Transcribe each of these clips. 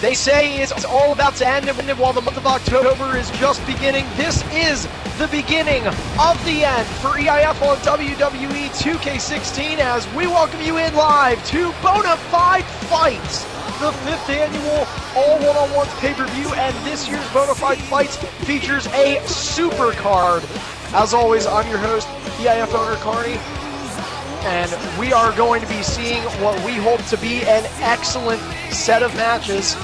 They say it's all about to end, and while the month of October is just beginning, this is the beginning of the end for EIF on WWE 2K16 as we welcome you in live to BonaFide Fights, the 5th annual all one-on-ones pay-per-view, and this year's BonaFide Fights features a super card. As always, I'm your host, EIF owner Carney, and we are going to be seeing what we hope to be an excellent set of matches.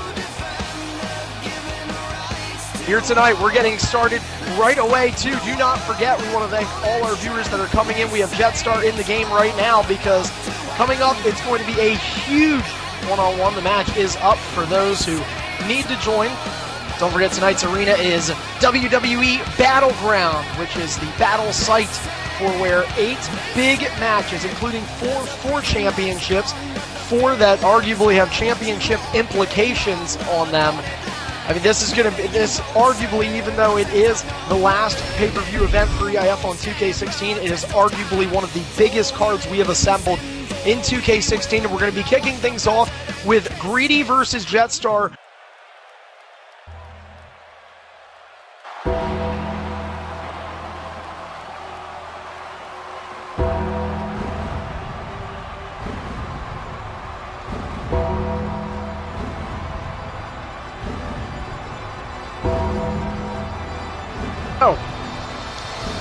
Here tonight, we're getting started right away, too. Do not forget, we want to thank all our viewers that are coming in. We have Jetstar in the game right now because coming up, it's going to be a huge one-on-one. The match is up for those who need to join. Don't forget, tonight's arena is WWE Battleground, which is the battle site for where 8 big matches, including 4 championships, 4 that arguably have championship implications on them. I mean, this is going to be, arguably, even though it is the last pay-per-view event for EIF on 2K16, it is arguably one of the biggest cards we have assembled in 2K16, and we're going to be kicking things off with Greedy versus Jetstar.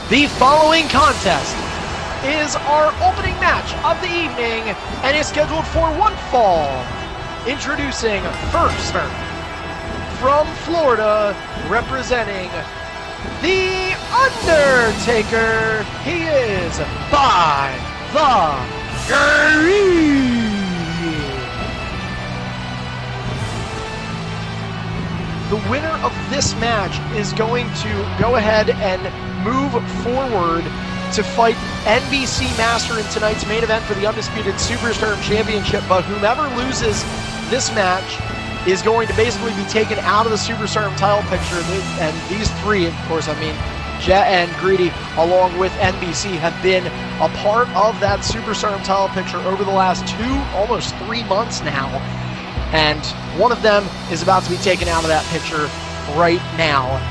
The following contest is our opening match of the evening and is scheduled for one fall. Introducing first from Florida, representing The Undertaker, he is by the Greedy. The winner of this match is going to go ahead and move forward to fight NBC Master in tonight's main event for the Undisputed Superstar Championship, but whomever loses this match is going to basically be taken out of the Superstar title picture, and these 3, of course, I mean, Jet and Greedy, along with NBC, have been a part of that Superstar title picture over the last 2, almost 3 months now, and one of them is about to be taken out of that picture right now.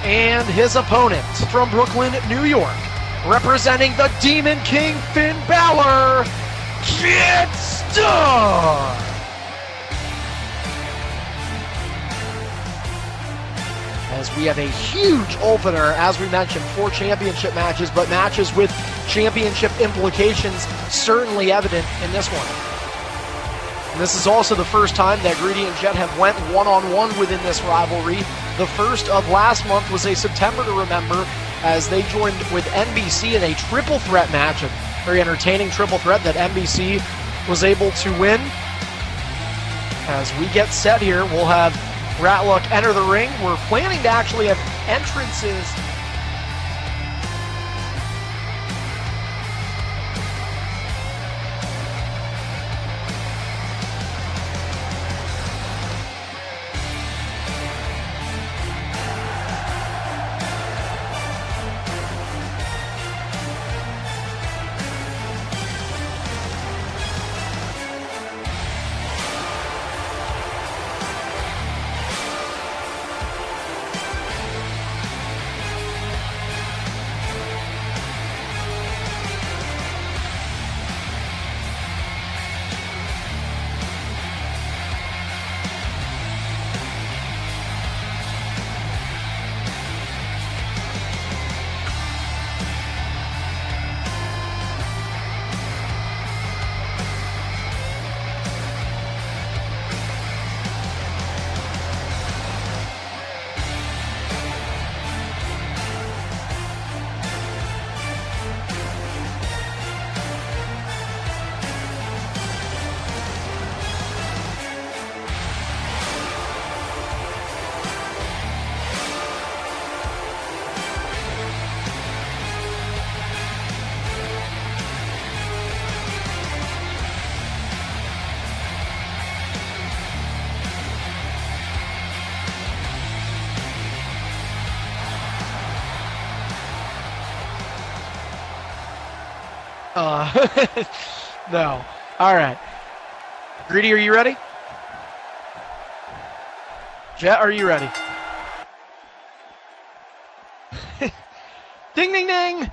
And his opponent from Brooklyn, New York, representing the Demon King Finn Balor, Jetstar. As we have a huge opener, as we mentioned, 4 championship matches, but matches with championship implications certainly evident in this one. And this is also the first time that Greedy and Jet have went one-on-one within this rivalry. The first of last month was a September to remember as they joined with NBC in a triple threat match, a very entertaining triple threat that NBC was able to win. As we get set here, we'll have Ratluck enter the ring. We're planning to actually have entrances. No. All right. Greedy, are you ready? Jet, are you ready? Ding, ding, ding.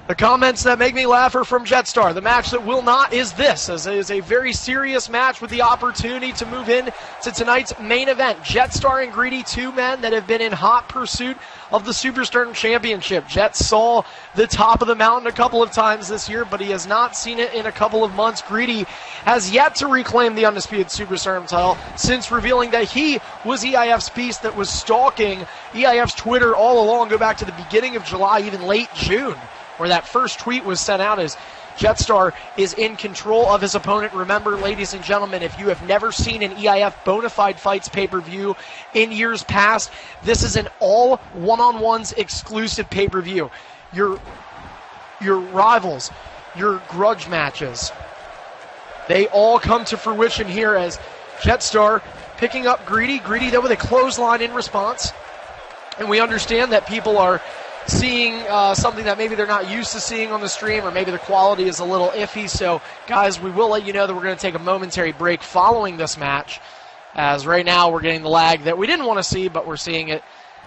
The comments that make me laugh are from Jetstar. The match that will not is this, as it is a very serious match with the opportunity to move in to tonight's main event. Jetstar and Greedy, two men that have been in hot pursuit of the Superstardom Championship. Jet saw the top of the mountain a couple of times this year, but he has not seen it in a couple of months. Greedy has yet to reclaim the undisputed Superstardom title since revealing that he was EIF's piece that was stalking EIF's Twitter all along, go back to the beginning of July, even late June, where that first tweet was sent out as Jetstar is in control of his opponent. Remember, ladies and gentlemen, if you have never seen an EIF BonaFide Fights pay-per-view in years past, this is an all one-on-ones exclusive pay-per-view. Your rivals, your grudge matches, they all come to fruition here as Jetstar picking up Greedy. Greedy, though, with a clothesline in response. And we understand that people are seeing something that maybe they're not used to seeing on the stream, or maybe the quality is a little iffy. So, guys, we will let you know that we're going to take a momentary break following this match, as right now we're getting the lag that we didn't want to see, but we're seeing it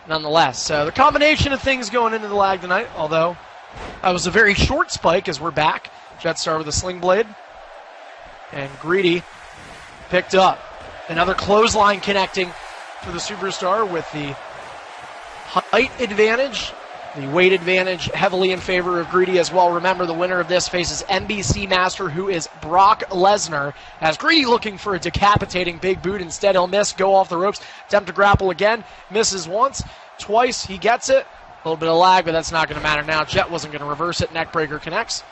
nonetheless. So the combination of things going into the lag tonight, although that was a very short spike as we're back. Jetstar with a sling blade, and Greedy picked up. Another clothesline connecting for the Superstar with the height advantage. The weight advantage heavily in favor of Greedy as well. Remember, the winner of this faces NBC Master, who is Brock Lesnar. As Greedy looking for a decapitating big boot. Instead, he'll miss, go off the ropes, attempt to grapple again. Misses once, twice, he gets it. A little bit of lag, but that's not going to matter now. Jet wasn't going to reverse it. Neckbreaker connects.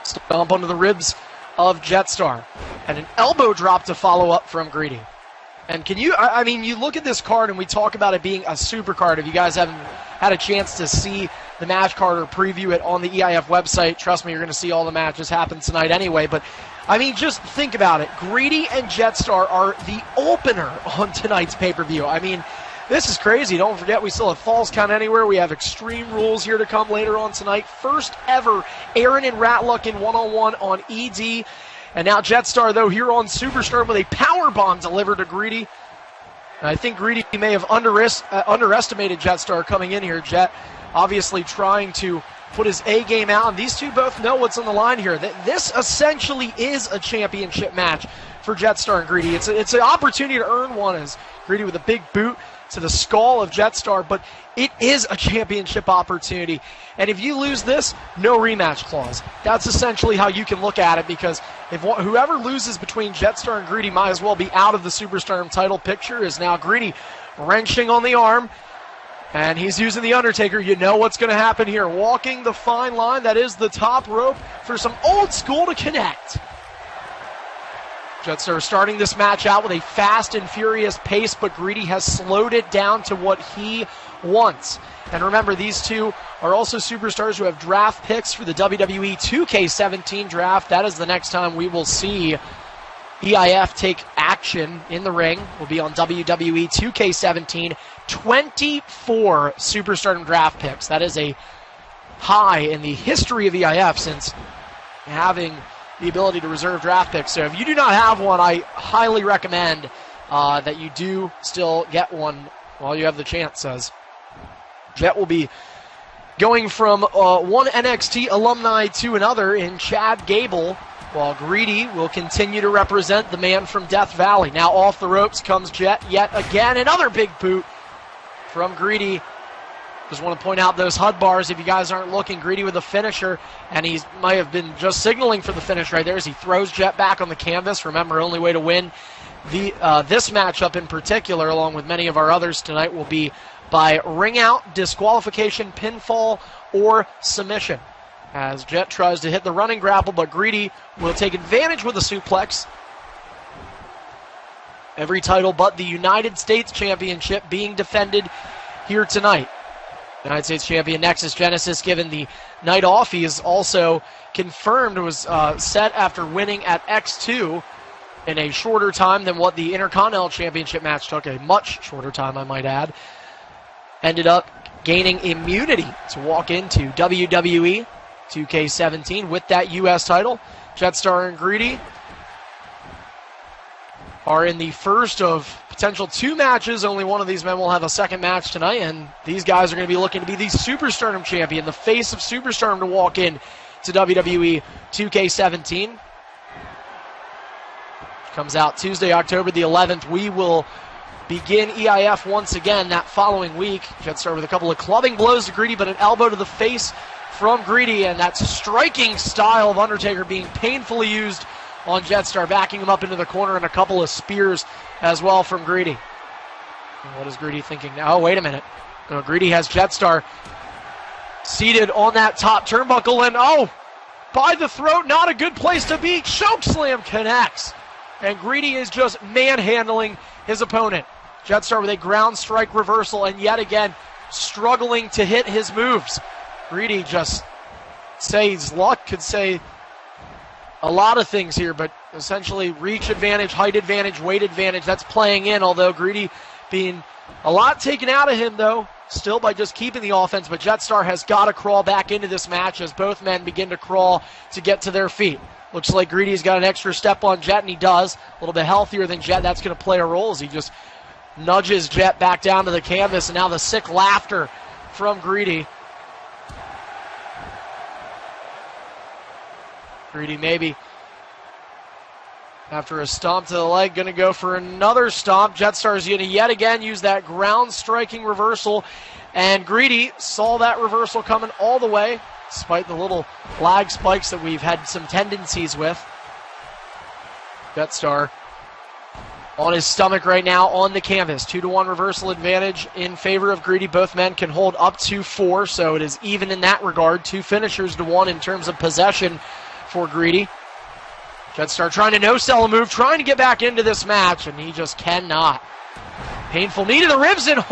Stomp onto the ribs of Jetstar. And an elbow drop to follow up from Greedy. And can you, I mean, you look at this card and we talk about it being a super card. If you guys haven't had a chance to see the match card or preview it on the EIF website, trust me, you're going to see all the matches happen tonight anyway. But, I mean, just think about it. Greedy and Jetstar are the opener on tonight's pay-per-view. I mean, this is crazy. Don't forget, we still have Falls Count Anywhere. We have Extreme Rules here to come later on tonight. First ever Aaron and Ratluck in one-on-one on ED. And now Jetstar, though, here on Superstar with a power bomb delivered to Greedy. And I think Greedy may have underestimated Jetstar coming in here. Jet obviously trying to put his A game out. And these two both know what's on the line here. This essentially is a championship match for Jetstar and Greedy. It's an opportunity to earn one, as Greedy with a big boot to the skull of Jetstar, but it is a championship opportunity. And if you lose this, no rematch clause. That's essentially how you can look at it, because if whoever loses between Jetstar and Greedy might as well be out of the Superstardom title picture, as now Greedy wrenching on the arm, and he's using the Undertaker. You know what's going to happen here. Walking the fine line, that is the top rope, for some old school to connect. Jetstar starting this match out with a fast and furious pace, but Greedy has slowed it down to what he wants. And remember, these two are also superstars who have draft picks for the WWE 2K17 draft. That is the next time we will see EIF take action in the ring. Will be on WWE 2K17. 24 Superstardom draft picks. That is a high in the history of EIF since having the ability to reserve draft picks. So if you do not have one, I highly recommend that you do still get one while you have the chance, as Jet will be going from one NXT alumni to another in Chad Gable, while Greedy will continue to represent the man from Death Valley. Now off the ropes comes Jet yet again. Another big boot from Greedy. Just want to point out those HUD bars if you guys aren't looking. Greedy with a finisher, and he might have been just signaling for the finish right there as he throws Jet back on the canvas. Remember, only way to win this matchup in particular, along with many of our others tonight, will be by ring out, disqualification, pinfall, or submission. As Jet tries to hit the running grapple, but Greedy will take advantage with a suplex. Every title but the United States Championship being defended here tonight. United States Champion Nexus Genesis given the night off. He is also confirmed, was set after winning at X2 in a shorter time than what the Intercontinental Championship match took, a much shorter time, I might add. Ended up gaining immunity to walk into WWE 2K17 with that U.S. title. Jetstar and Greedy are in the first of potential 2 matches. Only one of these men will have a second match tonight, and these guys are going to be looking to be the Superstardom champion, the face of Superstardom, to walk in to WWE 2K17. Comes out Tuesday, October the 11th. We will begin EIF once again that following week. Jetstar with a couple of clubbing blows to Greedy, but an elbow to the face from Greedy, and that striking style of Undertaker being painfully used on Jetstar, backing him up into the corner, and a couple of spears as well from Greedy. And what is Greedy thinking now? Oh, wait a minute. Greedy has Jetstar seated on that top turnbuckle, and by the throat, not a good place to be. Chokeslam connects, and Greedy is just manhandling his opponent. Jetstar with a ground strike reversal, and yet again struggling to hit his moves. Greedy just says luck, could say a lot of things here, but essentially reach advantage, height advantage, weight advantage, that's playing in, although Greedy being a lot taken out of him, though, still by just keeping the offense. But Jetstar has got to crawl back into this match as both men begin to crawl to get to their feet. Looks like Greedy's got an extra step on Jet, and he does. A little bit healthier than Jet. That's going to play a role as he just nudges Jet back down to the canvas, and now the sick laughter from Greedy. Greedy maybe, after a stomp to the leg, going to go for another stomp. Jetstar's going to yet again use that ground striking reversal, and Greedy saw that reversal coming all the way, despite the little lag spikes that we've had some tendencies with. Jetstar on his stomach right now on the canvas. 2-1 reversal advantage in favor of Greedy. Both men can hold up to 4, so it is even in that regard. 2 finishers to 1 in terms of possession for Greedy. Jetstar trying to no-sell a move, trying to get back into this match, and he just cannot. Painful knee to the ribs, and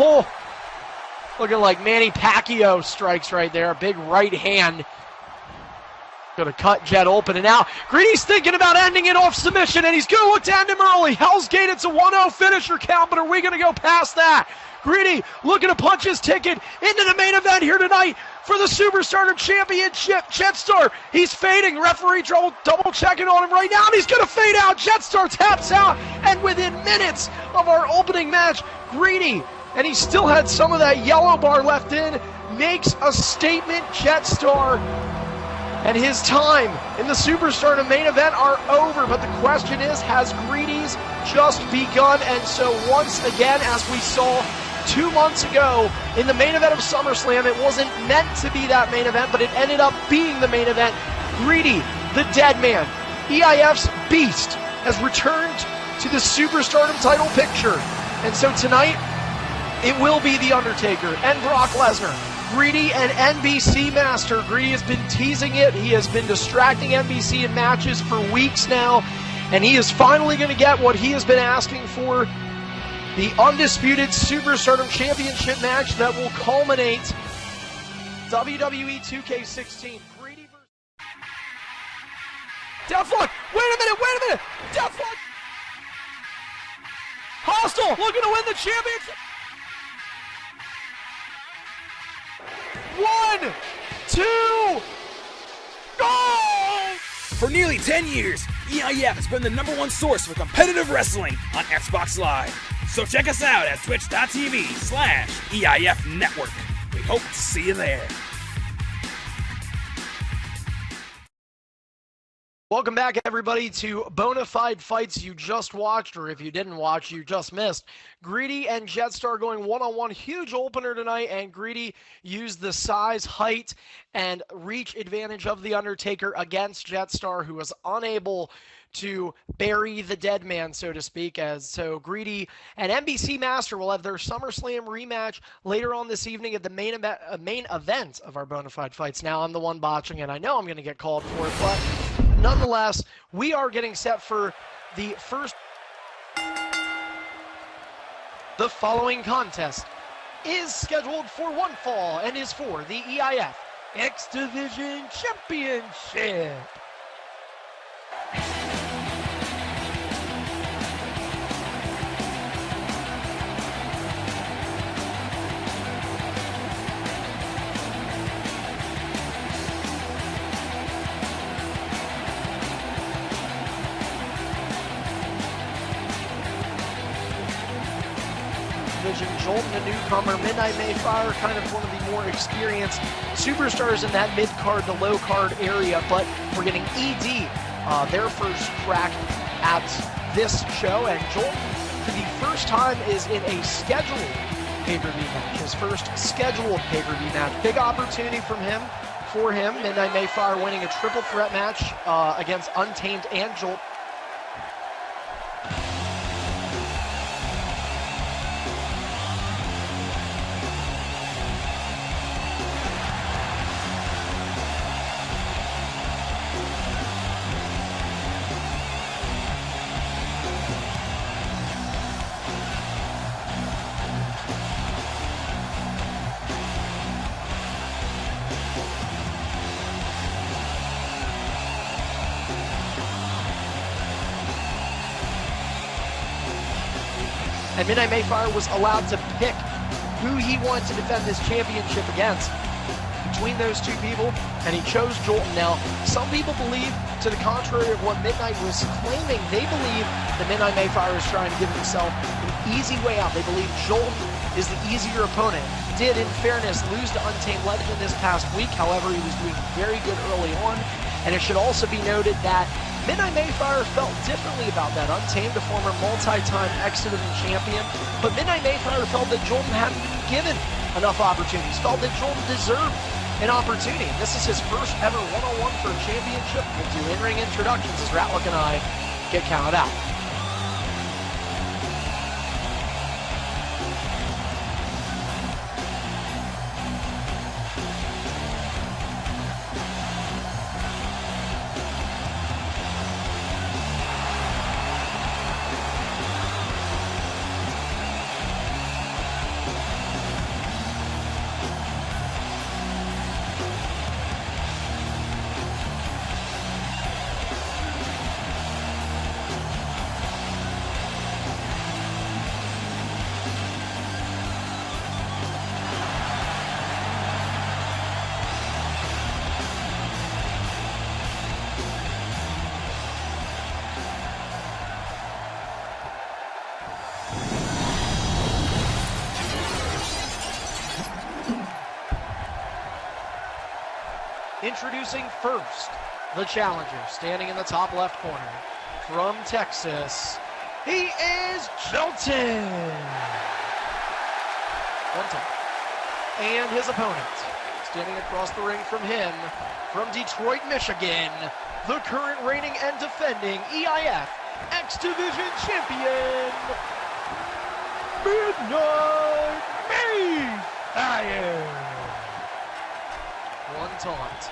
looking like Manny Pacquiao strikes right there. A big right hand. Going to cut Jet open, and now Greedy's thinking about ending it off submission, and he's going to look to end him early. Hell's Gate, it's a 1-0 finisher count, but are we going to go past that? Greedy looking to punch his ticket into the main event here tonight for the Superstardom Championship. Jetstar, he's fading. Referee double checking on him right now, and he's going to fade out. Jetstar taps out, and within minutes of our opening match, Greedy, and he still had some of that yellow bar left in, makes a statement. Jetstar and his time in the Superstardom main event are over, but the question is, has Greedy's just begun? And so once again, as we saw 2 months ago in the main event of SummerSlam. It wasn't meant to be that main event, but it ended up being the main event. Greedy, the dead man, EIF's beast, has returned to the Superstardom title picture. And so tonight, it will be The Undertaker and Brock Lesnar. Greedy and NBC Master. Greedy has been teasing it. He has been distracting NBC in matches for weeks now. And he is finally going to get what he has been asking for. The undisputed Superstardom Championship match that will culminate WWE 2K16. Greedy versus... Deathlock! Wait a minute! Deathlock! Hostile looking to win the championship! 1, 2, go! For nearly 10 years, EIF has been the #1 source for competitive wrestling on Xbox Live. So check us out at twitch.tv/EIF Network. We hope to see you there. Welcome back, everybody, to BonaFide Fights. You just watched, or if you didn't watch, you just missed. Greedy and Jetstar going one-on-one. Huge opener tonight, and Greedy used the size, height, and reach advantage of The Undertaker against Jetstar, who was unable to bury the dead man, so to speak. So Greedy and NBC Master will have their SummerSlam rematch later on this evening at the main event of our BonaFide Fights. Now I'm the one botching it. I know I'm going to get called for it, but nonetheless, we are getting set for the first. The following contest is scheduled for one fall and is for the EIF X Division Championship. Jolton, a newcomer, Midnight Mayfire, kind of one of the more experienced superstars in that mid-card to low-card area, but we're getting ED, their first crack at this show, and Jolton, for the first time, is in a scheduled pay-per-view match, his first scheduled pay-per-view match. Big opportunity for him, Midnight Mayfire winning a triple threat match against Untamed and Jolton. And Midnight Mayfire was allowed to pick who he wanted to defend this championship against between those two people, and he chose Jolton. Now, some people believe, to the contrary of what Midnight was claiming, they believe that Midnight Mayfire is trying to give himself an easy way out. They believe Jolton is the easier opponent. He did, in fairness, lose to Untamed Legend this past week. However, he was doing very good early on, and it should also be noted that Midnight Mayfire felt differently about that. Untamed, a former multi-time X Division champion, but Midnight Mayfire felt that Jolton hadn't been given enough opportunities, felt that Jolton deserved an opportunity. This is his first ever one-on-one for a championship. We'll do in-ring introductions as Ratlick and I get counted out. Introducing first, the challenger, standing in the top left corner. From Texas, he is Jolton. 1 time. And his opponent, standing across the ring from him, from Detroit, Michigan, the current reigning and defending EIF X Division champion, Midnight Mayfire. 1 taunt.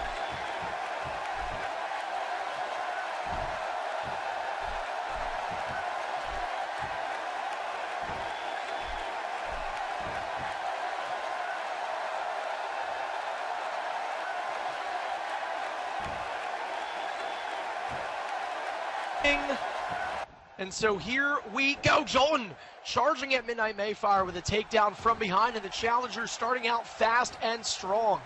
And so here we go. Jolton charging at Midnight Mayfire with a takedown from behind, and the challenger starting out fast and strong.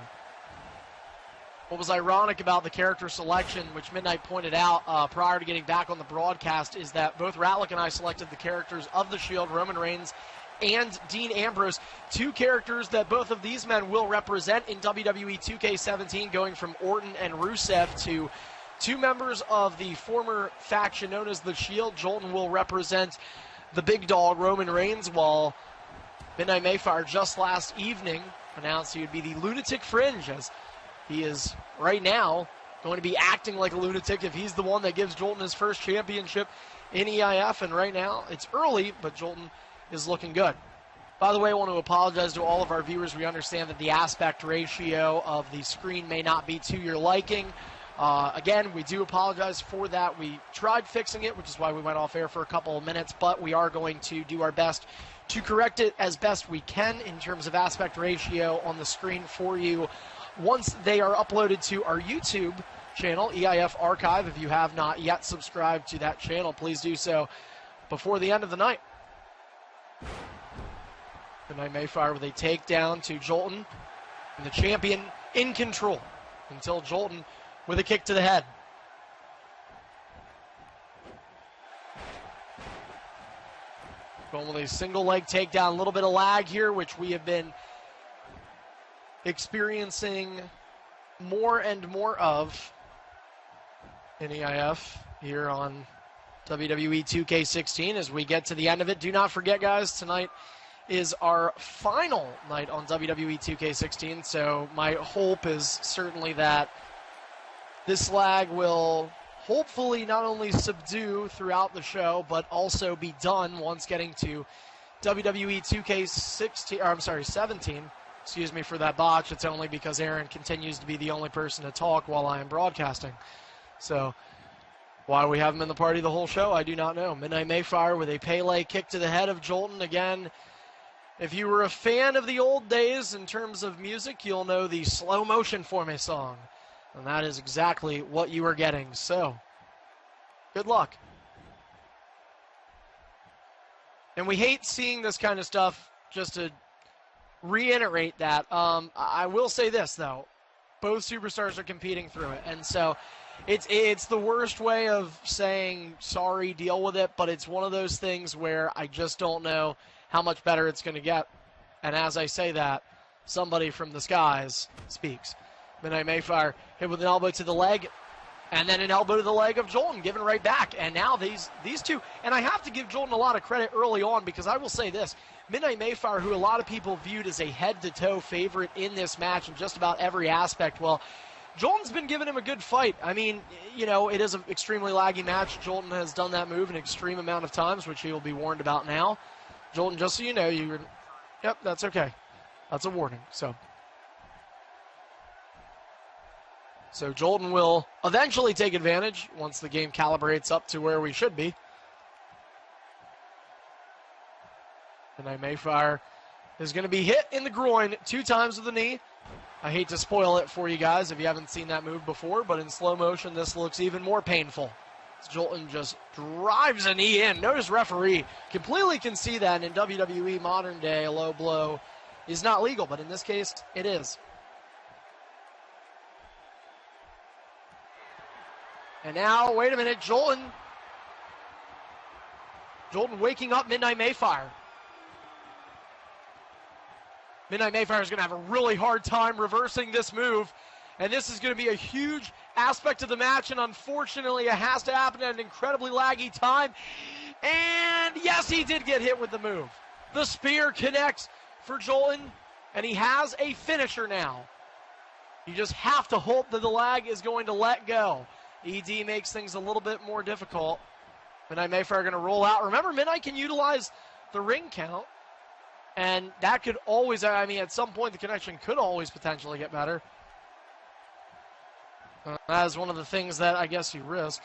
What was ironic about the character selection, which Midnight pointed out prior to getting back on the broadcast, is that both Ratlick and I selected the characters of the Shield, Roman Reigns and Dean Ambrose, 2 characters that both of these men will represent in WWE 2K17, going from Orton and Rusev to 2 members of the former faction known as the Shield. Jolton will represent the big dog, Roman Reigns, while Midnight Mayfire just last evening announced he would be the Lunatic Fringe, as he is right now going to be acting like a lunatic if he's the one that gives Jolton his first championship in EIF. And right now, it's early, but Jolton is looking good. By the way, I want to apologize to all of our viewers. We understand that the aspect ratio of the screen may not be to your liking. Again, we do apologize for that. We tried fixing it, which is why we went off air for a couple of minutes, but we are going to do our best to correct it as best we can in terms of aspect ratio on the screen for you once they are uploaded to our YouTube channel, EIF Archive. If you have not yet subscribed to that channel, please do so before the end of the night. Midnight Mayfire with a takedown to Jolton, and the champion in control until Jolton with a kick to the head. Going with a single leg takedown, a little bit of lag here, which we have been experiencing more and more of in EIF here on WWE 2K16 as we get to the end of it. Do not forget, guys, tonight is our final night on WWE 2K16, so my hope is certainly that this lag will hopefully not only subdue throughout the show, but also be done once getting to WWE 2K16, or I'm sorry, 17. Excuse me for that botch. It's only because Aaron continues to be the only person to talk while I am broadcasting. So why we have him in the party the whole show, I do not know. Midnight Mayfire with a Pele kick to the head of Jolton. Again, if you were a fan of the old days in terms of music, you'll know the Slow Motion For Me song. And that is exactly what you are getting. So, good luck. And we hate seeing this kind of stuff, just to reiterate that. I will say this, though. Both superstars are competing through it. And so, it's the worst way of saying, sorry, deal with it. But it's one of those things where I just don't know how much better it's going to get. And as I say that, somebody from the skies speaks. Midnight Mayfire hit with an elbow to the leg, and then an elbow to the leg of Jolton, given right back. And now these 2, and I have to give Jolton a lot of credit early on, because I will say this, Midnight Mayfire, who a lot of people viewed as a head-to-toe favorite in this match in just about every aspect, well, Jolton's been giving him a good fight. I mean, you know, it is an extremely laggy match. Jolton has done that move an extreme amount of times, which he will be warned about now. Jolton, just so you know, yep, that's okay. That's a warning, So Jolton will eventually take advantage once the game calibrates up to where we should be. Midnight Mayfire is going to be hit in the groin 2 times with the knee. I hate to spoil it for you guys if you haven't seen that move before, but in slow motion, this looks even more painful. Jolton just drives a knee in. Notice referee completely can see that in WWE modern day, a low blow is not legal, but in this case, it is. And now, wait a minute, Jolton waking up Midnight Mayfire. Midnight Mayfire is going to have a really hard time reversing this move, and this is going to be a huge aspect of the match, and unfortunately it has to happen at an incredibly laggy time. And yes, he did get hit with the move. The spear connects for Jolton, and he has a finisher now. You just have to hope that the lag is going to let go. ED makes things a little bit more difficult. Midnight Mayfire going to roll out. Remember, Midnight can utilize the ring count, and that could always, I mean, at some point the connection could always potentially get better. That is one of the things that I guess you risk.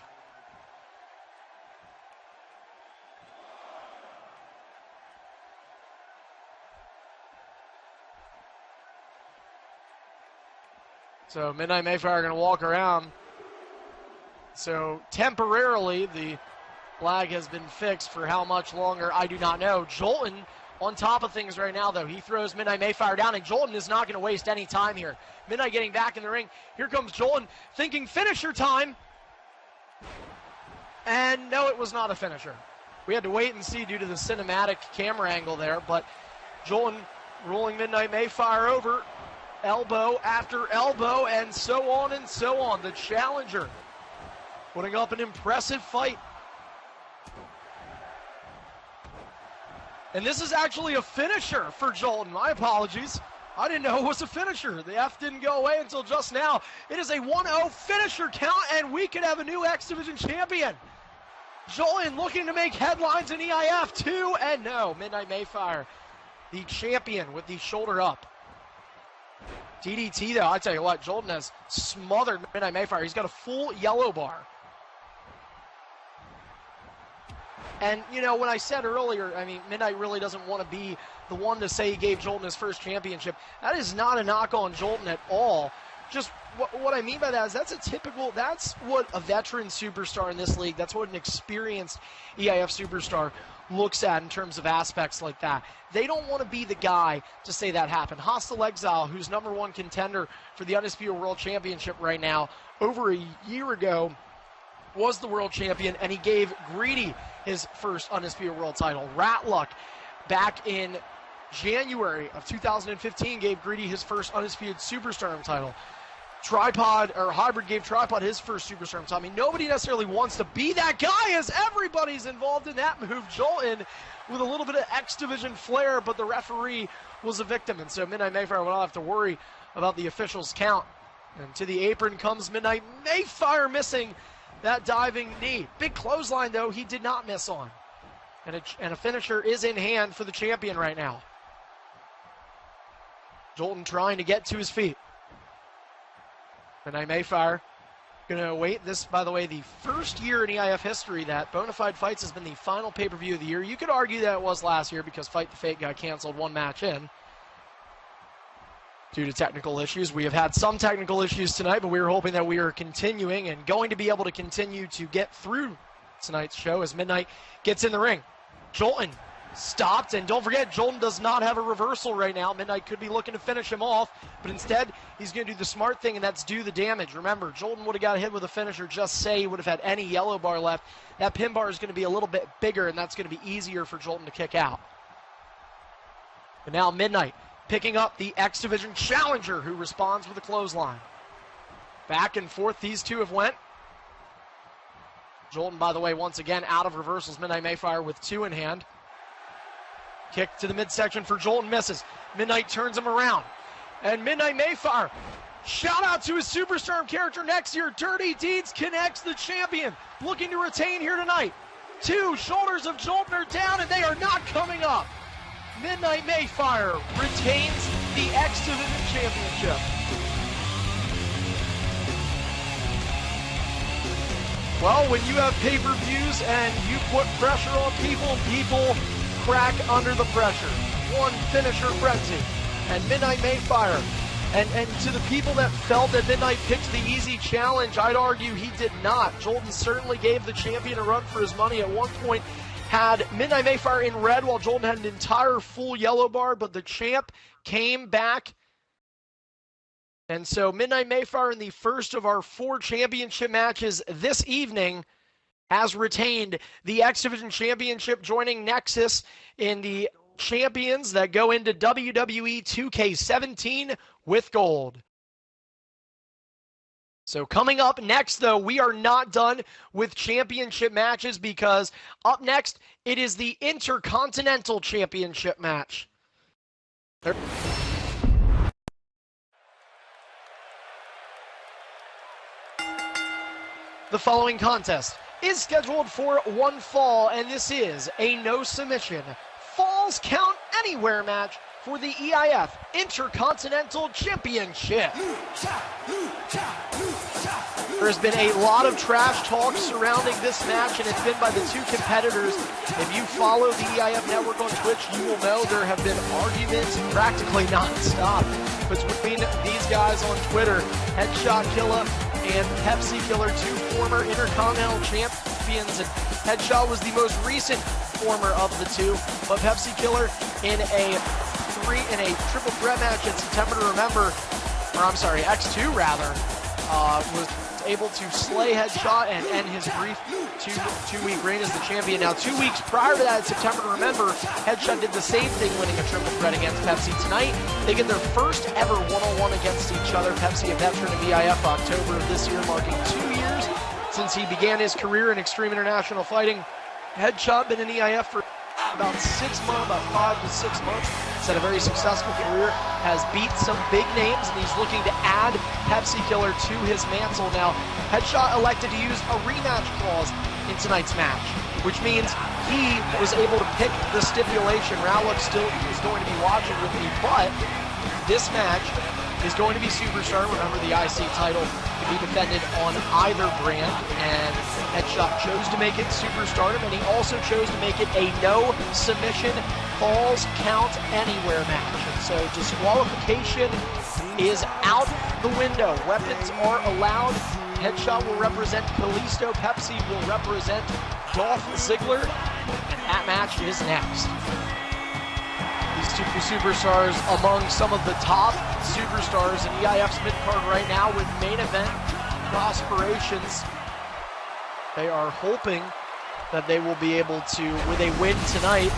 So Midnight Mayfire are going to walk around. So temporarily the lag has been fixed. For how much longer, I do not know. Jolton on top of things right now, though. He throws Midnight Mayfire down, and Jolton is not going to waste any time here. Midnight getting back in the ring. Here comes Jolton thinking finisher time. And no, it was not a finisher. We had to wait and see due to the cinematic camera angle there, but Jolton rolling Midnight Mayfire over. Elbow after elbow, and so on and so on. The challenger putting up an impressive fight. And this is actually a finisher for Jolton. My apologies. I didn't know it was a finisher. The F didn't go away until just now. It is a 1-0 finisher count, and we could have a new X Division champion. Jolton looking to make headlines in EIF too, and no, Midnight Mayfire, the champion with the shoulder up. DDT, though, I tell you what, Jolton has smothered Midnight Mayfire. He's got a full yellow bar. And, you know, when I said earlier, I mean, Midnight really doesn't want to be the one to say he gave Jolton his first championship. That is not a knock on Jolton at all. Just what I mean by that is that's what a veteran superstar in this league, that's what an experienced EIF superstar looks at in terms of aspects like that. They don't want to be the guy to say that happened. Hostile Exile, who's #1 contender for the Undisputed World Championship right now, over a year ago was the world champion, and he gave Greedy his first Undisputed World title. Ratluck, back in January of 2015, gave Greedy his first Undisputed Superstar title. Hybrid gave Tripod his first Superstar title. I mean, nobody necessarily wants to be that guy, as everybody's involved in that move. Jolton with a little bit of X Division flair, but the referee was a victim, and so Midnight Mayfire will not have to worry about the officials' count. And to the apron comes Midnight Mayfire, missing that diving knee. Big clothesline, though, he did not miss on. And a finisher is in hand for the champion right now. Jolton trying to get to his feet. Midnight Mayfire going to wait. This, by the way, the first year in EIF history that BonaFide Fights has been the final pay-per-view of the year. You could argue that it was last year because Fight the Fate got canceled one match in due to technical issues. We have had some technical issues tonight, but we were hoping that we are continuing and going to be able to continue to get through tonight's show as Midnight gets in the ring. Jolton stopped, and don't forget, Jolton does not have a reversal right now. Midnight could be looking to finish him off, but instead, he's going to do the smart thing, and that's do the damage. Remember, Jolton would have got hit with a finisher, just say he would have had any yellow bar left. That pin bar is going to be a little bit bigger, and that's going to be easier for Jolton to kick out. But now Midnight picking up the X Division challenger, who responds with a clothesline. Back and forth these two have went. Jolton, by the way, once again out of reversals. Midnight Mayfire with two in hand. Kick to the midsection for Jolton, misses. Midnight turns him around. And Midnight Mayfire, shout out to his Superstar character next year. Dirty Deeds connects the champion. Looking to retain here tonight. Two shoulders of Jolton are down, and they are not coming up. Midnight Mayfire retains the X Division Championship. Well, when you have pay-per-views and you put pressure on people, people crack under the pressure. One finisher frenzy. And Midnight Mayfire. And to the people that felt that Midnight picked the easy challenge, I'd argue he did not. Jolton certainly gave the champion a run for his money. At one point, had Midnight Mayfire in red while Jolton had an entire full yellow bar, but the champ came back. And so Midnight Mayfire, in the first of our 4 championship matches this evening, has retained the X Division Championship, joining Nexus in the champions that go into WWE 2K17 with gold. So coming up next, though, we are not done with championship matches, because up next, it is the Intercontinental Championship match. The following contest is scheduled for one fall, and this is a no submission Falls Count Anywhere match for the EIF Intercontinental Championship. There's been a lot of trash talk surrounding this match, and it's been by the two competitors. If you follow the EIF network on Twitch, you will know there have been arguments practically non-stop between these guys on Twitter. Headshot Killa and Pepsi Killer, two former Intercontinental champions, and Headshot was the most recent former of the two, but Pepsi Killer in a triple threat match in September to Remember, or I'm sorry, X2 rather, was able to slay Headshot and end his brief two-week reign as the champion. Now, 2 weeks prior to that, in September to Remember, Headshot did the same thing, winning a triple threat against Pepsi. Tonight, they get their first ever one-on-one against each other. Pepsi, a veteran of EIF, October of this year, marking 2 years since he began his career in Extreme International Fighting. Headshot been in EIF for about 6 months, about 5 to 6 months. He's had a very successful career, has beat some big names, and he's looking to add Pepsi Killer to his mantle. Now, Headshot elected to use a rematch clause in tonight's match, which means he was able to pick the stipulation. Rowlock still is going to be watching with me, but this match is going to be Superstar. Remember, the IC title can be defended on either brand, and Headshot chose to make it Superstardom, and he also chose to make it a no submission Falls Count Anywhere match. And so disqualification is out the window. Weapons are allowed. Headshot will represent Kalisto. Pepsi will represent Dolph Ziggler, and that match is next. These two superstars among some of the top superstars in EIF's mid-card right now with main event aspirations. They are hoping that they will be able to, with a win tonight,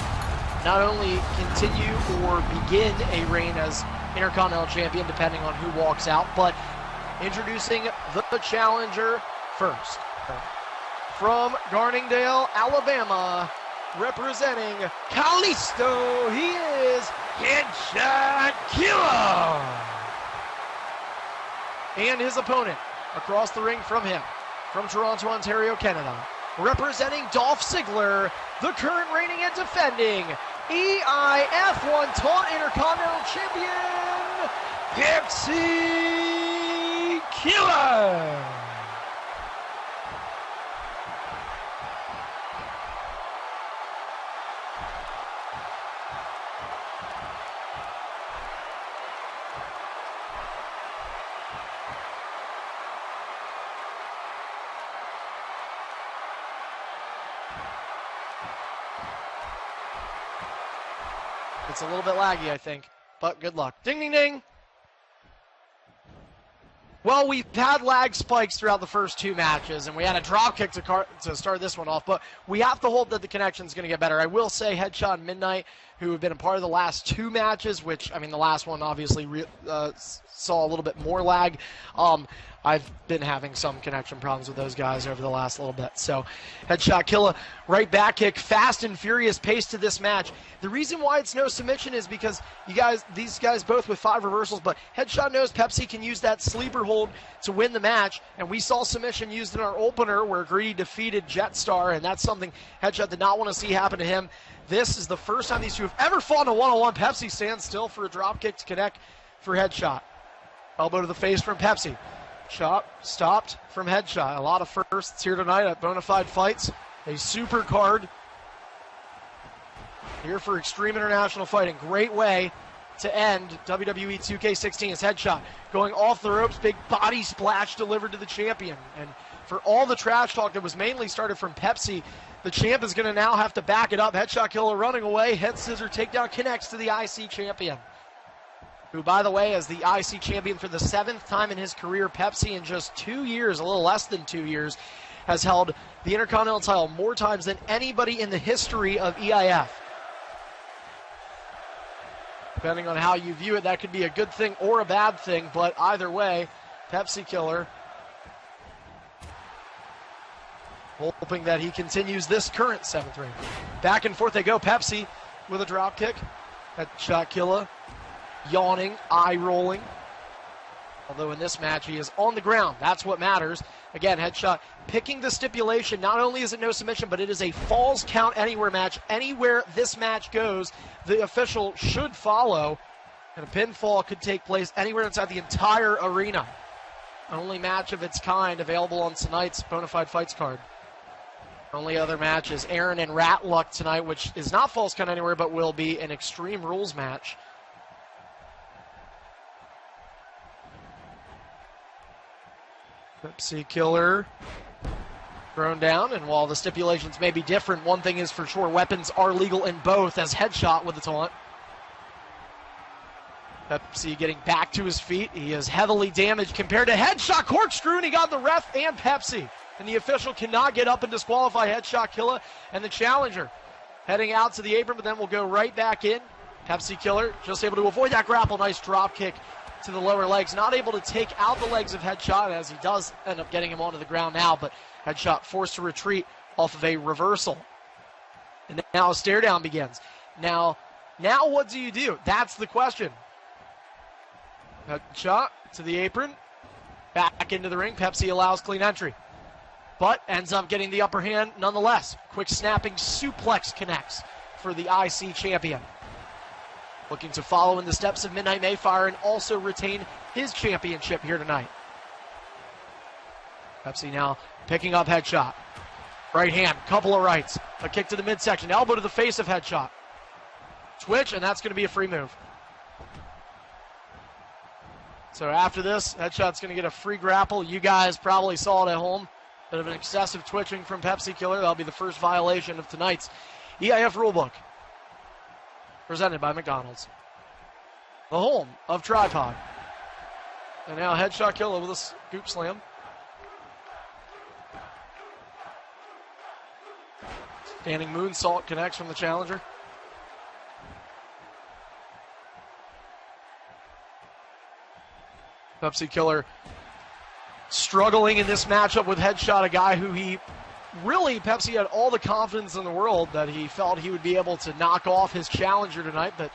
not only continue or begin a reign as Intercontinental Champion, depending on who walks out, but introducing the challenger first. From Garningdale, Alabama, representing Kalisto, he is Headshot Killer. And his opponent across the ring from him, from Toronto, Ontario, Canada, representing Dolph Ziggler, the current reigning and defending EIF One Taunt Intercontinental Champion, Pepsi Killer. It's a little bit laggy, I think, but good luck. Ding, ding, ding. Well, we've had lag spikes throughout the first two matches, and we had a drop kick to start this one off, but we have to hope that the connection's going to get better. I will say Headshot and Midnight, who have been a part of the last two matches, which, I mean, the last one obviously saw a little bit more lag. I've been having some connection problems with those guys over the last little bit. So, Headshot Killa, right back kick, fast and furious pace to this match. The reason why it's no submission is because these guys both with 5 reversals, but Headshot knows Pepsi can use that sleeper hold to win the match, and we saw submission used in our opener where Greedy defeated Jetstar, and that's something Headshot did not want to see happen to him. This is the first time these two have ever fought in a one-on-one. Pepsi stands still for a drop kick to connect for Headshot. Elbow to the face from Pepsi. Shot stopped from Headshot. A lot of firsts here tonight at BonaFide Fights. A super card here for Extreme International Fighting. Great way to end WWE 2K16 as Headshot going off the ropes. Big body splash delivered to the champion. And for all the trash talk that was mainly started from Pepsi, the champ is going to now have to back it up. Headshot Killer running away. Head scissor takedown connects to the IC champion, who, by the way, is the IC champion for the 7th time in his career. Pepsi, in just 2 years, a little less than 2 years, has held the Intercontinental title more times than anybody in the history of EIF. Depending on how you view it, that could be a good thing or a bad thing, but either way, Pepsi Killer hoping that he continues this current 7th reign. Back and forth they go. Pepsi with a drop kick. Headshot Killer yawning, eye-rolling. Although in this match, he is on the ground. That's what matters. Again, Headshot picking the stipulation. Not only is it no submission, but it is a falls count anywhere match. Anywhere this match goes, the official should follow. And a pinfall could take place anywhere inside the entire arena. Only match of its kind available on tonight's BonaFide Fights card. Only other match is Aaron and Ratluck tonight, which is not falls count anywhere, but will be an Extreme Rules match. Pepsi Killer thrown down, and while the stipulations may be different, one thing is for sure, weapons are legal in both, as Headshot with the taunt. Pepsi getting back to his feet. He is heavily damaged compared to Headshot. Corkscrew, and he got the ref and Pepsi. And the official cannot get up and disqualify Headshot Killer, and the challenger heading out to the apron, but then will go right back in. Pepsi Killer just able to avoid that grapple. Nice drop kick to the lower legs. Not able to take out the legs of Headshot, as he does end up getting him onto the ground now, but Headshot forced to retreat off of a reversal. And now a stare down begins. Now what do you do? That's the question. Headshot to the apron. Back into the ring. Pepsi allows clean entry, but ends up getting the upper hand nonetheless. Quick snapping suplex connects for the IC champion. Looking to follow in the steps of Midnight Mayfire and also retain his championship here tonight. Pepsi now picking up Headshot. Right hand, couple of rights. A kick to the midsection, elbow to the face of Headshot. Twitch, and that's going to be a free move. So after this, Headshot's going to get a free grapple. You guys probably saw it at home. Bit of an excessive twitching from Pepsi Killer. That'll be the first violation of tonight's EIF rulebook. Presented by McDonald's. The home of Tripod. And now Headshot Killer with a scoop slam. Standing moonsault connects from the challenger. Pepsi Killer struggling in this matchup with Headshot, a guy who Pepsi had all the confidence in the world that he felt he would be able to knock off his challenger tonight, but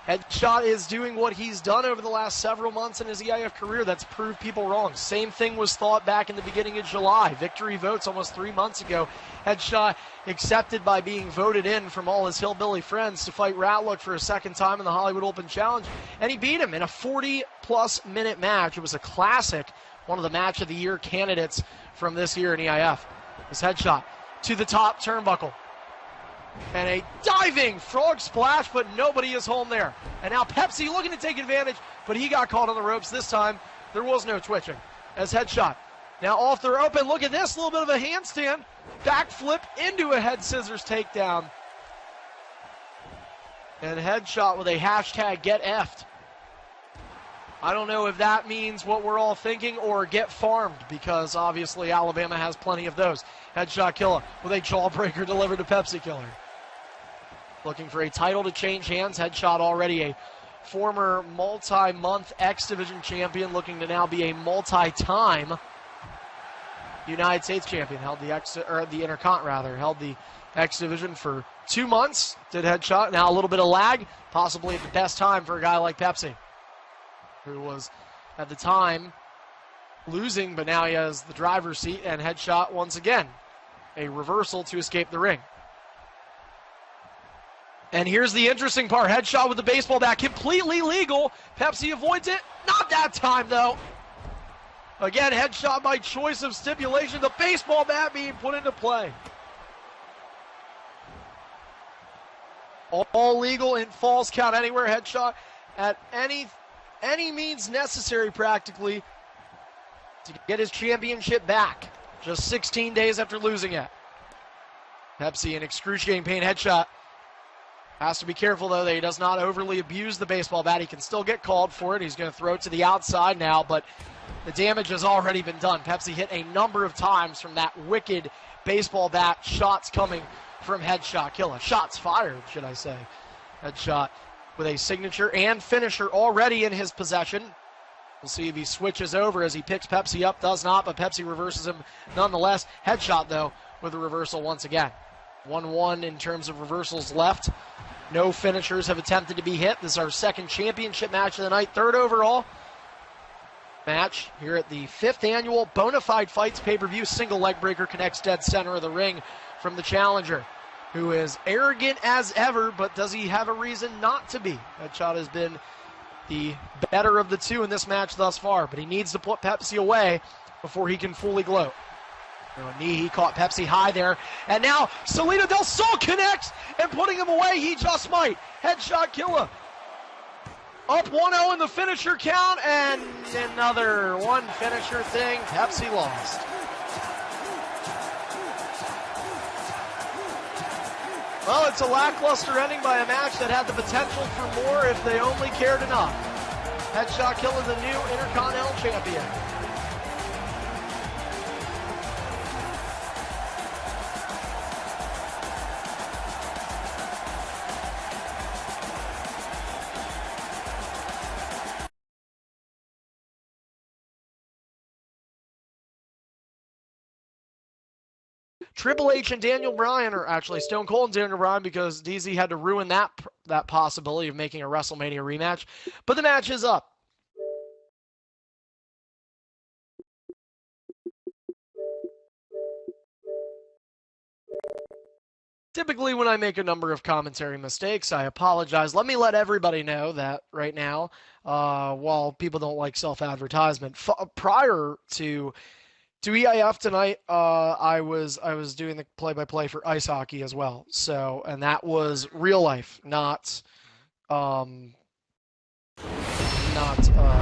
Headshot is doing what he's done over the last several months in his EIF career. That's proved people wrong. Same thing was thought back in the beginning of July. Victory votes almost 3 months ago. Headshot accepted by being voted in from all his hillbilly friends to fight Ratluck for a second time in the Hollywood Open Challenge, and he beat him in a 40-plus minute match. It was a classic, one of the match of the year candidates from this year in EIF. His Headshot to the top turnbuckle. And a diving frog splash, but nobody is home there. And now Pepsi looking to take advantage, but he got caught on the ropes. This time, there was no twitching. As Headshot now off the rope, and look at this, a little bit of a handstand. Backflip into a head scissors takedown. And Headshot with a hashtag get effed. I don't know if that means what we're all thinking or get farmed, because obviously Alabama has plenty of those. Headshot Killer with a jawbreaker delivered to Pepsi Killer. Looking for a title to change hands. Headshot already a former multi-month X Division champion, looking to now be a multi-time United States champion. Held the Intercont rather. Held the X Division for 2 months. Did Headshot. Now a little bit of lag, possibly at the best time for a guy like Pepsi, who was at the time losing, but now he has the driver's seat, and Headshot once again. A reversal to escape the ring. And here's the interesting part. Headshot with the baseball bat, completely legal. Pepsi avoids it. Not that time, though. Again, Headshot by choice of stipulation. The baseball bat being put into play. All legal in falls count anywhere. Headshot at any means necessary, practically, to get his championship back. Just 16 days after losing it. Pepsi in excruciating pain. Headshot has to be careful, though, that he does not overly abuse the baseball bat. He can still get called for it. He's going to throw it to the outside now, but the damage has already been done. Pepsi hit a number of times from that wicked baseball bat. Shots coming from Headshot Killer. Shots fired, should I say. Headshot with a signature and finisher already in his possession. We'll see if he switches over as he picks Pepsi up. Does not, but Pepsi reverses him nonetheless. Headshot, though, with a reversal once again. 1-1 in terms of reversals left. No finishers have attempted to be hit. This is our second championship match of the night, third overall match here at the 5th annual BonaFide Fights PPV. Single leg breaker connects dead center of the ring from the challenger, who is arrogant as ever, but does he have a reason not to be? Headshot has been the better of the two in this match thus far, but he needs to put Pepsi away before he can fully gloat. Knee, he caught Pepsi high there, and now Salida Del Sol connects, and putting him away, he just might. Headshot killer. Up 1-0 in the finisher count, and another one finisher thing. Pepsi lost. Well, it's a lackluster ending by a match that had the potential for more if they only cared enough. Headshot killer, the new Intercontinental Champion. Triple H and Daniel Bryan, or actually Stone Cold and Daniel Bryan, because DZ had to ruin that possibility of making a WrestleMania rematch. But the match is up. Typically, when I make a number of commentary mistakes, I apologize. Let me let everybody know that right now, while people don't like self-advertisement, prior to EIF tonight, I was doing the play-by-play for ice hockey as well. So, and that was real life, not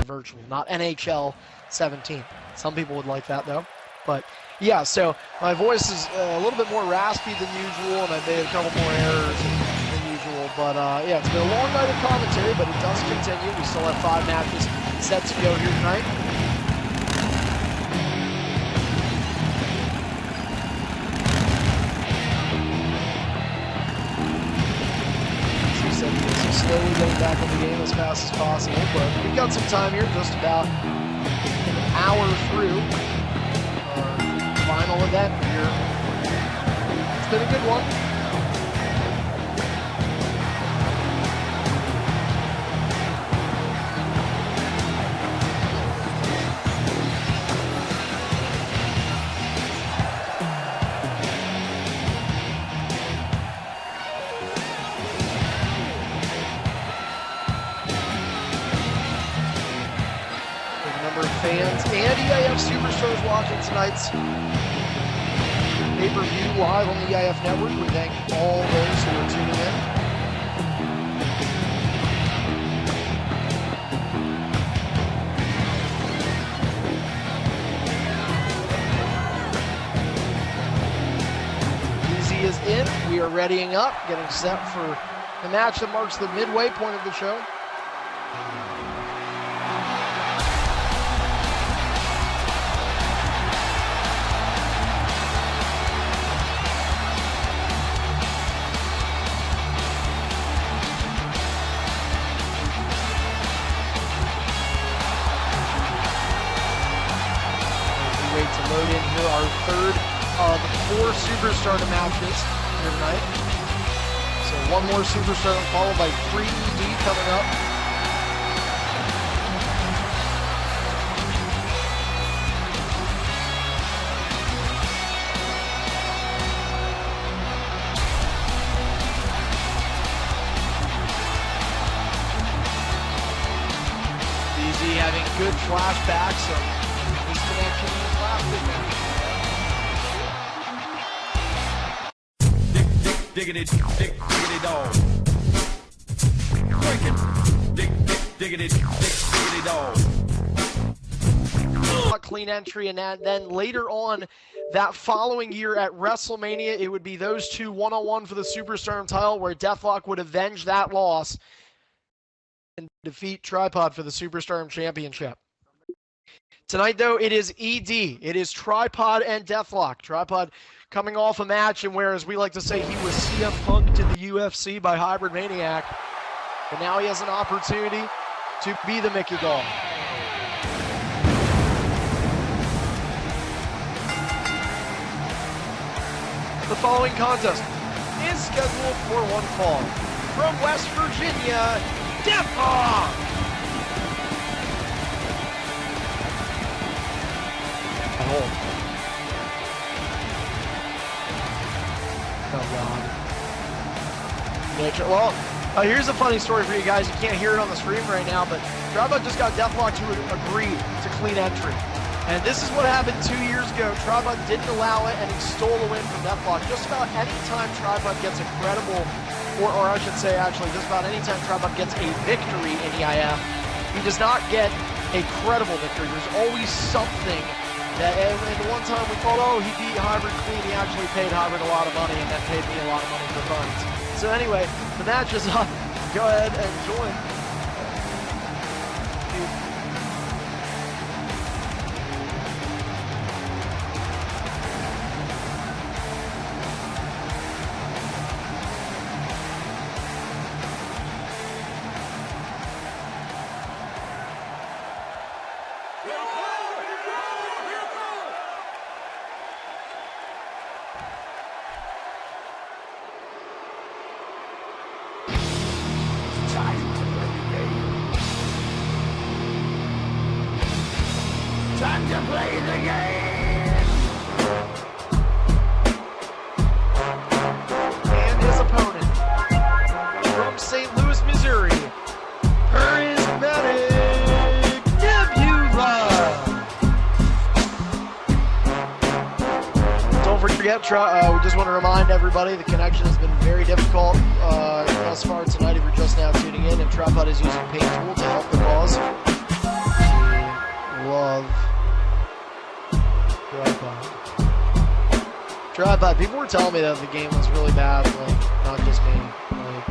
virtual, not NHL 17. Some people would like that though. But yeah, so my voice is a little bit more raspy than usual, and I made a couple more errors than usual. But yeah, it's been a long night of commentary, but it does continue. We still have 5 matches set to go here tonight. Slowly getting back in the game as fast as possible, but we've got some time here, just about an hour through our final event here. It's been a good one. Fans and EIF Superstars watching tonight's pay-per-view live on the EIF Network. We thank all those who are tuning in. Easy is in. We are readying up, getting set for the match that marks the midway point of the show. Load in here our third of 4 Superstar matches here tonight. So 1 more Superstar followed by 3 ED coming up. DZ having good flashbacks of his connection. Diggity dog. Breaking. Diggity dog. Clean entry, and then later on that following year at WrestleMania, it would be those two 1-on-1 for the Superstar title, where Deathlock would avenge that loss and defeat Tripod for the Superstar Championship. Tonight, though, it is ED. It is Tripod and Deathlock. Tripod coming off a match, and whereas we like to say he was CM Punk'd in the UFC by Hybrid Maniac, but now he has an opportunity to be the Mickey Gall. The following contest is scheduled for one fall. from West Virginia, Deathlock. Oh God. Well, here's a funny story for you guys. You can't hear it on the stream right now, but Tribot just got Deathlock to agree to clean entry. And this is what happened 2 years ago. Tribot didn't allow it, and he stole a win from Deathlock. Just about any time Tribot gets a credible, or I should say actually, just about any time Tribot gets a victory in EIF, he does not get a credible victory. There's always something that, and the one time we thought, oh, he beat Hybrid clean, he actually paid Hybrid a lot of money, and that paid me a lot of money for funds. So anyway, the match is up. Go ahead and join. Time to play the game! And his opponent, from St. Louis, Missouri, Charismatic Nebula. Don't forget, we just want to remind everybody the connection has been very difficult thus far tonight if you're just now tuning in, and Tripod is using Paint Tool to help the cause. Love Tripod. People were telling me that the game was really bad, like, not just me. Like,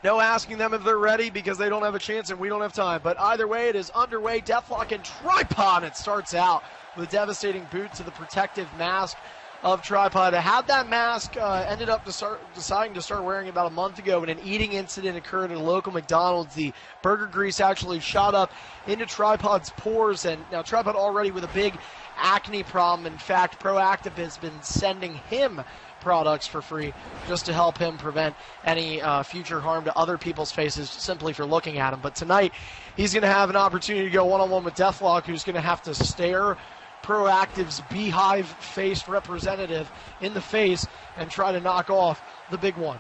no asking them if they're ready because they don't have a chance and we don't have time. But either way, it is underway. Deathlock and Tripod. It starts out with a devastating boot to the protective mask of Tripod. Had that mask ended up deciding to start wearing about a month ago when an eating incident occurred at a local McDonald's. The burger grease actually shot up into Tripod's pores, and now Tripod already with a big acne problem. In fact, Proactive has been sending him products for free just to help him prevent any future harm to other people's faces simply for looking at him. But tonight, he's going to have an opportunity to go one-on-one with Deathlock, who's going to have to stare Proactive's beehive-faced representative in the face and try to knock off the big one.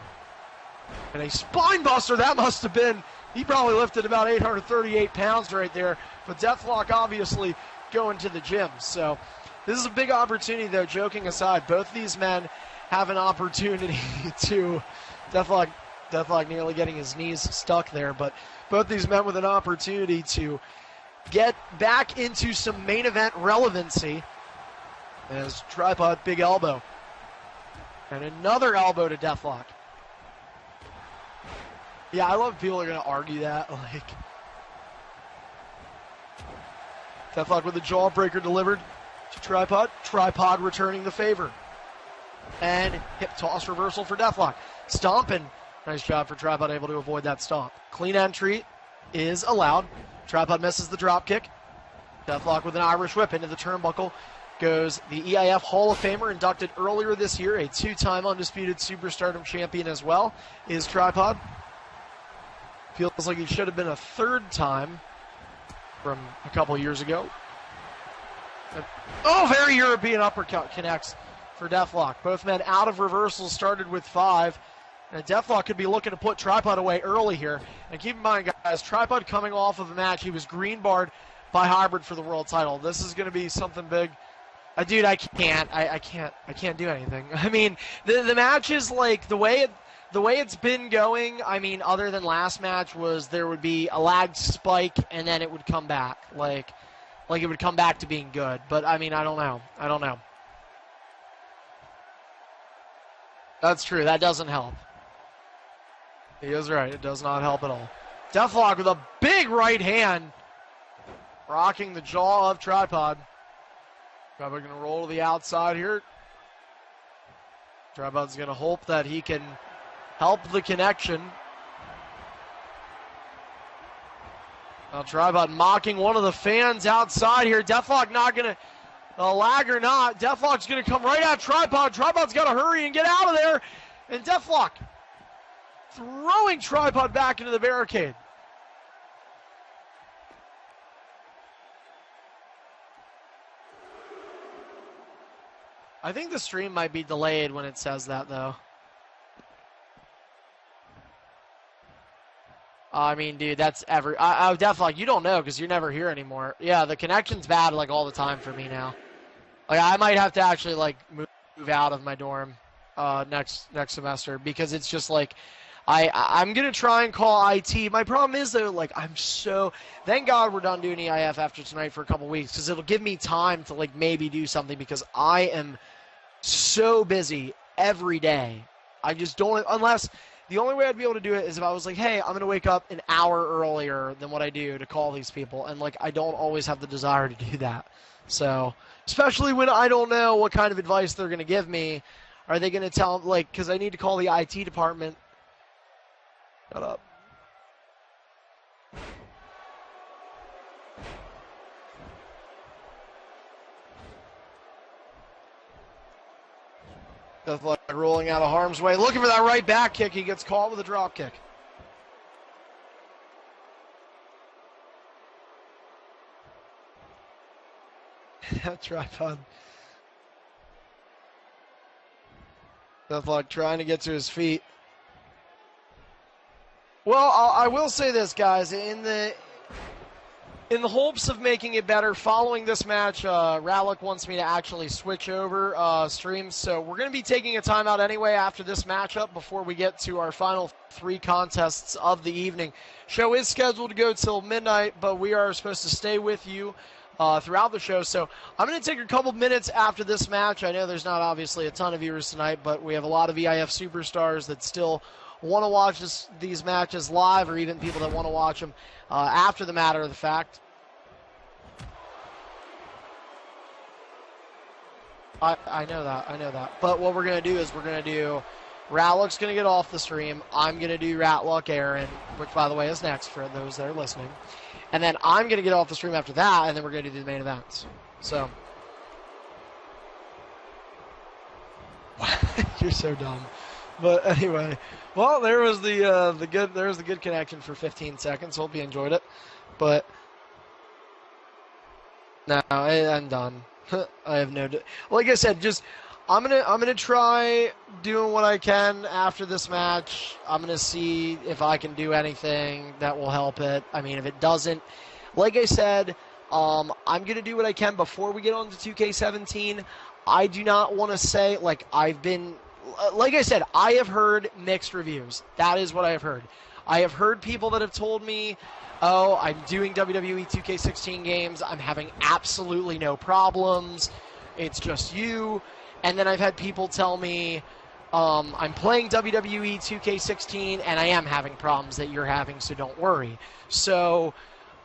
And a spine buster, that must have been, he probably lifted about 838 pounds right there, but Deathlock obviously going to the gym. So this is a big opportunity, though, joking aside. Both these men have an opportunity to, Deathlock nearly getting his knees stuck there, but both these men with an opportunity to get back into some main event relevancy as Tripod, big elbow. And another elbow to Deathlock. Yeah, I love people are going to argue that. Like, Deathlock with a jawbreaker delivered to Tripod. Tripod returning the favor. And hip toss reversal for Deathlock. Stomping. Nice job for Tripod, able to avoid that stomp. Clean entry is allowed. Tripod misses the drop kick. Deathlock with an Irish whip into the turnbuckle. Goes the EIF Hall of Famer, inducted earlier this year, a two-time undisputed Superstardom champion as well, is Tripod. Feels like he should have been a third time from a couple years ago. Oh, very European uppercut connects for Deathlock. Both men out of reversals, started with 5. And Deathlock could be looking to put Tripod away early here. And keep in mind, guys, Tripod coming off of a match, he was green barred by Hybrid for the world title. This is going to be something big. Dude, I can't do anything. I mean, the match is like the way it's been going. I mean, other than last match, was there would be a lag spike and then it would come back, like it would come back to being good. But I mean, I don't know. That's true. That doesn't help. He is right. It does not help at all. Deathlock with a big right hand, rocking the jaw of Tripod. Tripod going to roll to the outside here. Tripod's going to hope that he can help the connection. Now Tripod mocking one of the fans outside here. Deathlock not going to Lag or not, Deathlock's going to come right at Tripod. Tripod's got to hurry and get out of there. And Deathlock throwing Tripod back into the barricade. I think the stream might be delayed when it says that, though. I mean, dude, that's Deathlock, you don't know because you're never here anymore. Yeah, the connection's bad, like, all the time for me now. Like, I might have to actually, like, move out of my dorm next semester because it's just, like, I'm going to try and call IT. My problem is, though, like, thank God we're done doing EIF after tonight for a couple weeks because it'll give me time to, like, maybe do something because I am so busy every day. I just don't, unless... The only way I'd be able to do it is if I was like, hey, I'm going to wake up an hour earlier than what I do to call these people. And, like, I don't always have the desire to do that. So, especially when I don't know what kind of advice they're going to give me. Are they going to tell, like, because I need to call the IT department. Shut up. Deathlock rolling out of harm's way. Looking for that right back kick. He gets caught with a drop kick. Tripod. Deathlock trying to get to his feet. Well, I will say this, guys. In the hopes of making it better, following this match, Rallick wants me to actually switch over streams. So we're going to be taking a timeout anyway after this matchup before we get to our final 3 contests of the evening. Show is scheduled to go till midnight, but we are supposed to stay with you throughout the show. So I'm going to take a couple minutes after this match. I know there's not obviously a ton of viewers tonight, but we have a lot of EIF superstars that still want to watch these matches live, or even people that want to watch them after the matter of the fact. I know that. But what we're going to do is Ratluck's going to get off the stream. I'm going to do Ratluck Aaron, which, by the way, is next for those that are listening. And then I'm going to get off the stream after that, and then we're going to do the main events. So. You're so dumb. But anyway, well, there was the good connection for 15 seconds. Hope you enjoyed it. But no, I'm done. I have no. Like I said, I'm gonna try doing what I can after this match. I'm gonna see if I can do anything that will help it. I mean, if it doesn't, like I said, I'm gonna do what I can before we get on to 2K17. I do not want to say like I said, I have heard mixed reviews. That is what I have heard. I have heard people that have told me, oh, I'm doing WWE 2K16 games. I'm having absolutely no problems. It's just you. And then I've had people tell me, I'm playing WWE 2K16 and I am having problems that you're having, so don't worry. So,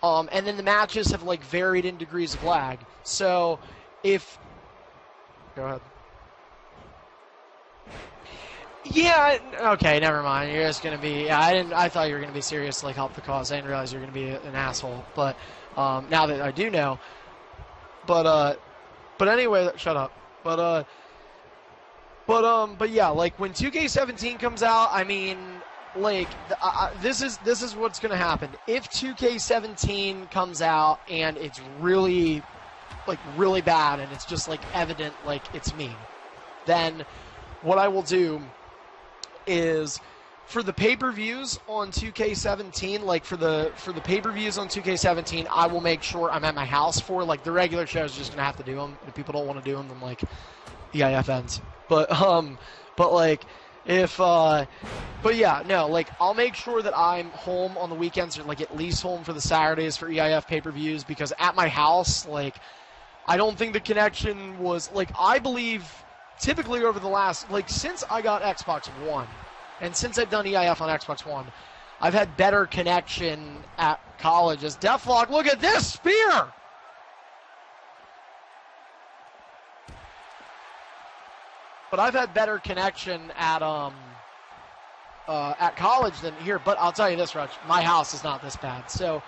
and then the matches have like varied in degrees of lag. So go ahead. Yeah, okay, never mind. You're just gonna be. Yeah, I thought you were gonna be serious to like help the cause. I didn't realize you were gonna be an asshole. But now that I do know. But anyway, shut up. But yeah, like when 2K17 comes out, I mean, like this is what's gonna happen. If 2K17 comes out and it's really bad and it's just like evident like it's me, then what I will do is for the pay-per-views on 2K17, like for the pay-per-views on 2K17, I will make sure I'm at my house for like the regular shows. Just gonna have to do them. If people don't want to do them, then like EIF ends. But yeah, no, like I'll make sure that I'm home on the weekends or like at least home for the Saturdays for EIF pay-per-views because at my house, like I don't think the connection was like I believe. Typically over the last, like since I got Xbox One, and since I've done EIF on Xbox One, I've had better connection at college as Deathlock. Look at this spear! But I've had better connection at college than here. But I'll tell you this, Rutch, my house is not this bad. So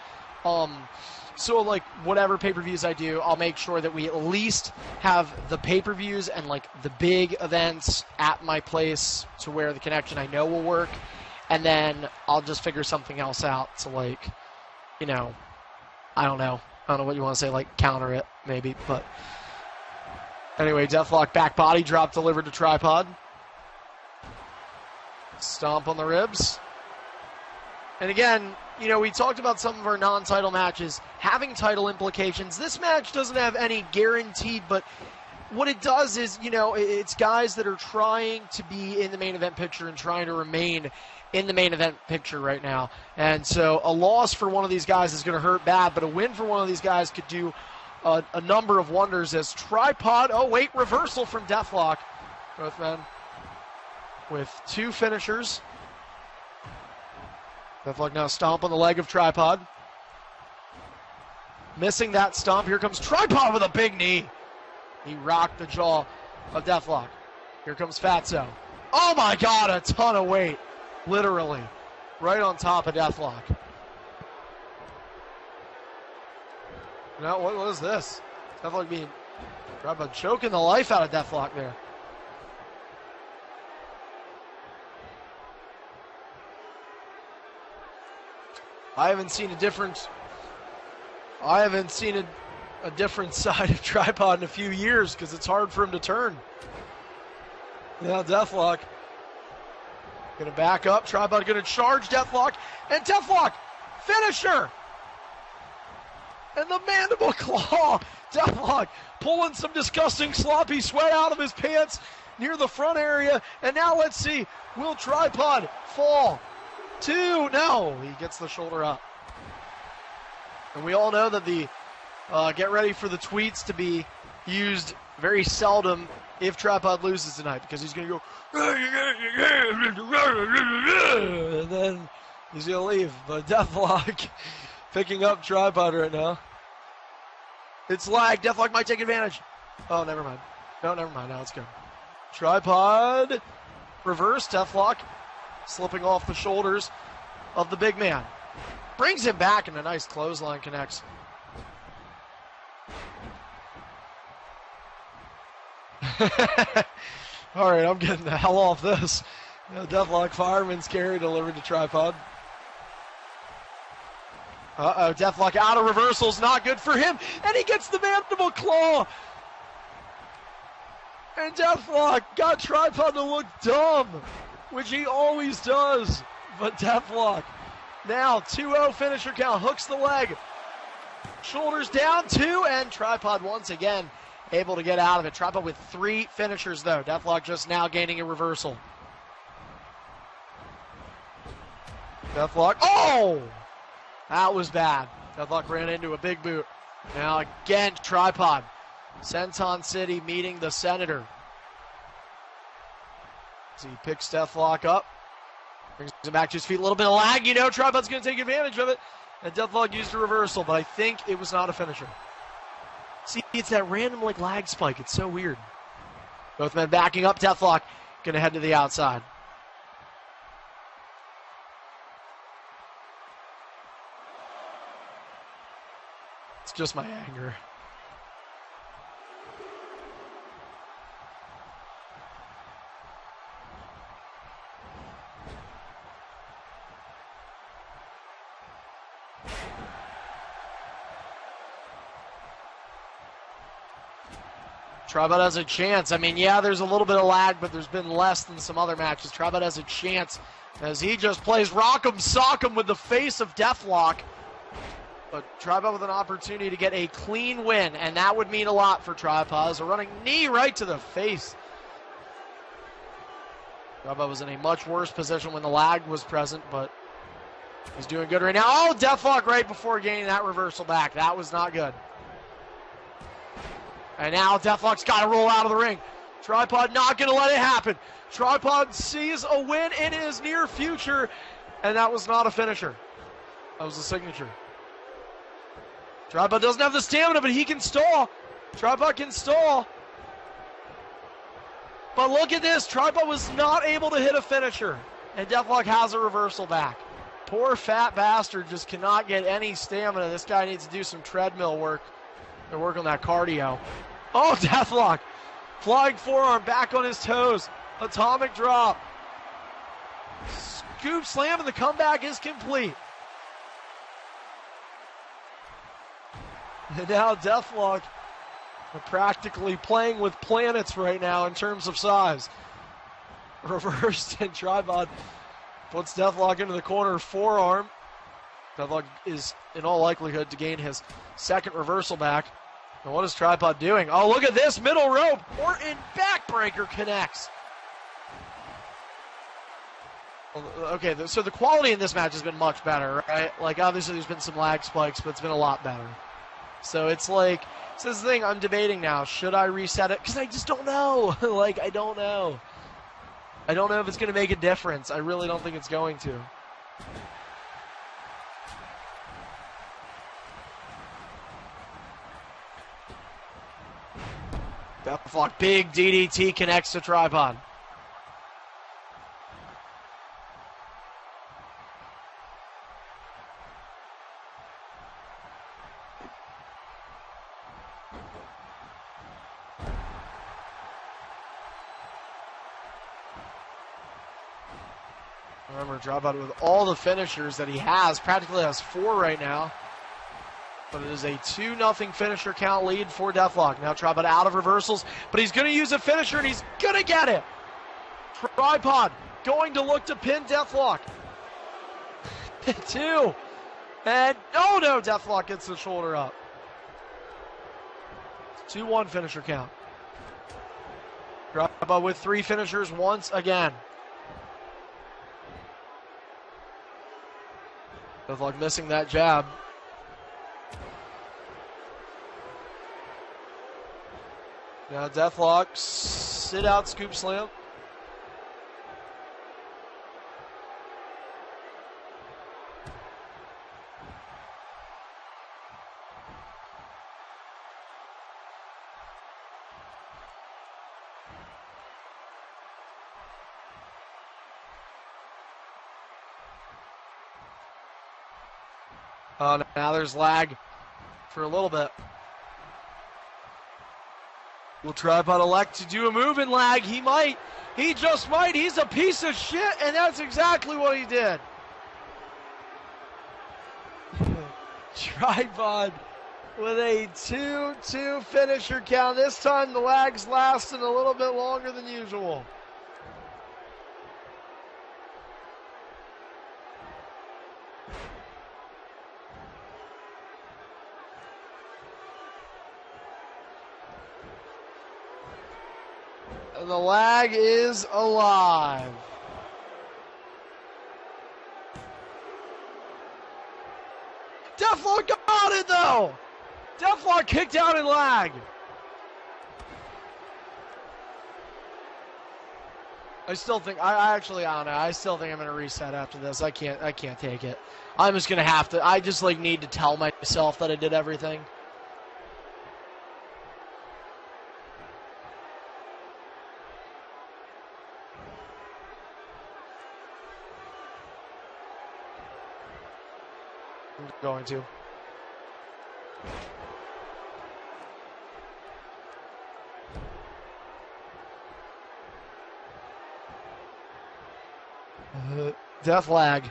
So, like, whatever pay-per-views I do, I'll make sure that we at least have the pay-per-views and, like, the big events at my place to where the connection I know will work. And then I'll just figure something else out to, like, you know, I don't know what you want to say, like, counter it, maybe. But anyway, Deathlock back body drop delivered to Tripod. Stomp on the ribs. And again, you know, we talked about some of our non-title matches having title implications. This match doesn't have any guaranteed, but what it does is, you know, it's guys that are trying to be in the main event picture and trying to remain in the main event picture right now. And so a loss for one of these guys is going to hurt bad, but a win for one of these guys could do a number of wonders as Tripod, oh wait, reversal from Deathlock. Both men with 2 finishers. Deathlock now stomp on the leg of Tripod. Missing that stomp. Here comes Tripod with a big knee. He rocked the jaw of Deathlock. Here comes Fatso. Oh my God, a ton of weight. Literally. Right on top of Deathlock. Now, what was this? Deathlock being Tripod choking the life out of Deathlock there. I haven't seen a different side of Tripod in a few years because it's hard for him to turn. Now Deathlock gonna back up. Tripod gonna charge Deathlock, and Deathlock finisher. And the mandible claw. Deathlock pulling some disgusting sloppy sweat out of his pants near the front area. And now let's see, will Tripod fall? 2, no, he gets the shoulder up. And we all know that the get ready for the tweets to be used very seldom if Tripod loses tonight, because he's going to go, and then he's going to leave. But Deathlock picking up Tripod right now. It's lag. Deathlock might take advantage. Oh, never mind. No, never mind. Now it's good. Tripod reverse. Deathlock slipping off the shoulders of the big man. Brings him back, and a nice clothesline connects. All right, I'm getting the hell off this. Deathlock fireman's carry delivered to Tripod. Uh-oh, Deathlock out of reversals, not good for him, and he gets the mandible claw. And Deathlock got Tripod to look dumb, which he always does. But Deathlock, now 2-0 finisher count, hooks the leg. Shoulders down, 2, and Tripod once again able to get out of it. Tripod with 3 finishers, though. Deathlock just now gaining a reversal. Deathlock, oh! That was bad. Deathlock ran into a big boot. Now again, Tripod. Senton City meeting the Senator. So he picks Deathlock up. Brings him back to his feet. A little bit of lag. You know Tripod's going to take advantage of it. And Deathlock used a reversal, but I think it was not a finisher. See, it's that random like lag spike. It's so weird. Both men backing up. Deathlock going to head to the outside. It's just my anger. Tripod has a chance. I mean, yeah, there's a little bit of lag, but there's been less than some other matches. Tripod has a chance as he just plays rock'em sock'em with the face of Deathlock. But Tripod with an opportunity to get a clean win, and that would mean a lot for Tripod. A running knee right to the face. Tripod was in a much worse position when the lag was present, but he's doing good right now. Oh, Deathlock right before gaining that reversal back. That was not good. And now Deathlock's got to roll out of the ring. Tripod not going to let it happen. Tripod sees a win in his near future, and that was not a finisher. That was a signature. Tripod doesn't have the stamina, but he can stall. Tripod can stall. But look at this. Tripod was not able to hit a finisher, and Deathlock has a reversal back. Poor fat bastard just cannot get any stamina. This guy needs to do some treadmill work. They're working on that cardio. Oh, deathlock. Flying forearm, back on his toes. Atomic drop. Scoop slam, and the comeback is complete. And now Deathlock practically playing with planets right now in terms of size. Reversed and tripod puts Deathlock into the corner, forearm. Deathlock is in all likelihood to gain his second reversal back. And what is Tripod doing? Oh, look at this, middle rope. Orton backbreaker connects. Okay, so the quality in this match has been much better, right? Like, obviously there's been some lag spikes, but it's been a lot better. So it's like, so this is the thing I'm debating now. Should I reset it? Because I just don't know. Like, I don't know. I don't know if it's going to make a difference. I really don't think it's going to. Deathlock, big DDT connects to Tripod. Remember, Tripod with all the finishers that he has, practically has 4 right now. But it is a 2-0 finisher count lead for Deathlock. Now Tripod out of reversals, but he's going to use a finisher, and he's going to get it. Tripod going to look to pin Deathlock. 2. And, oh no, Deathlock gets the shoulder up. 2-1 finisher count. Tripod with 3 finishers once again. Deathlock missing that jab. Now Deathlock, sit out scoop slam. Oh, now there's lag for a little bit. Will Tripod elect to do a move in lag? He might. He just might. He's a piece of shit, and that's exactly what he did. Tripod with a 2-2 finisher count. This time the lag's lasting a little bit longer than usual. And the lag is alive. Deathlock got it though. Deathlock kicked out in lag. I still think I don't know. I still think I'm gonna reset after this. I can't take it. I'm just gonna have to. I just like need to tell myself that I did everything. I'm going to. Death lag.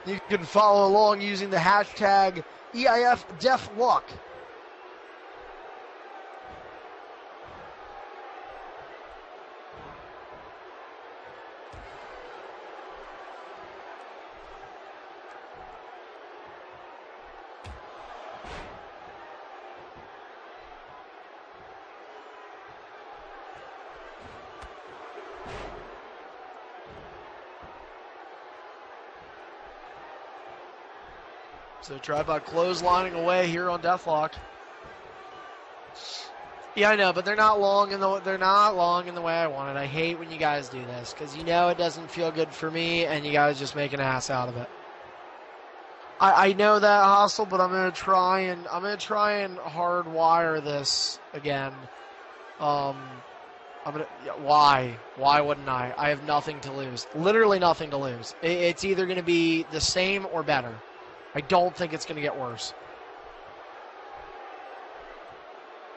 You can follow along using the hashtag EIFDeathLock. So Tripod clotheslining away here on Deathlock. Yeah, I know, but they're not long in the way I want it. I hate when you guys do this because you know it doesn't feel good for me, and you guys just make an ass out of it. I know that, Hostile, but I'm gonna try and hardwire this again. Why? Why wouldn't I? I have nothing to lose. Literally nothing to lose. It's either going to be the same or better. I don't think it's going to get worse.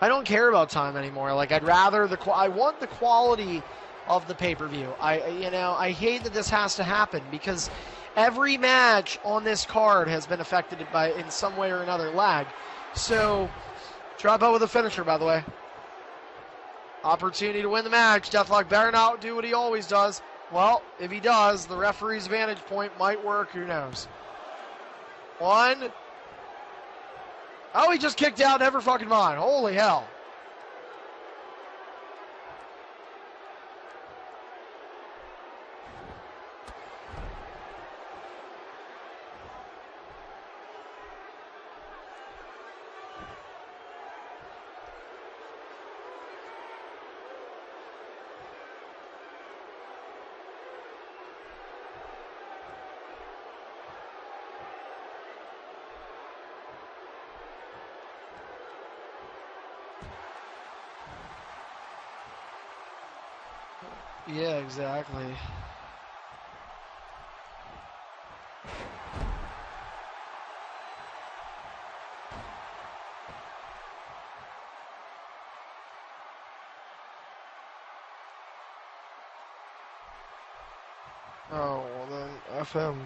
I don't care about time anymore. Like, I'd rather I want the quality of the pay-per-view. I hate that this has to happen because every match on this card has been affected by, in some way or another, lag. So, drop out with a finisher, by the way. Opportunity to win the match. Deathlock better not do what he always does. Well, if he does, the referee's vantage point might work. Who knows? One. Oh, he just kicked out. Never fucking mind. Holy hell. Yeah, exactly. Oh, well then, F him.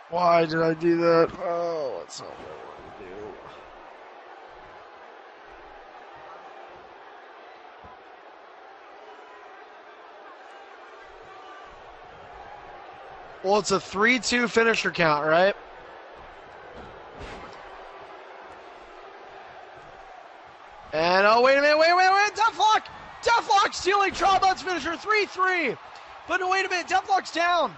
Why did I do that? Oh, that's not what I wanted to do. Well, it's a 3-2 finisher count, right? And, oh, wait a minute, wait, Deathlock! Deathlock stealing Trombone's finisher, 3-3! But no, wait a minute, Deathlock's down!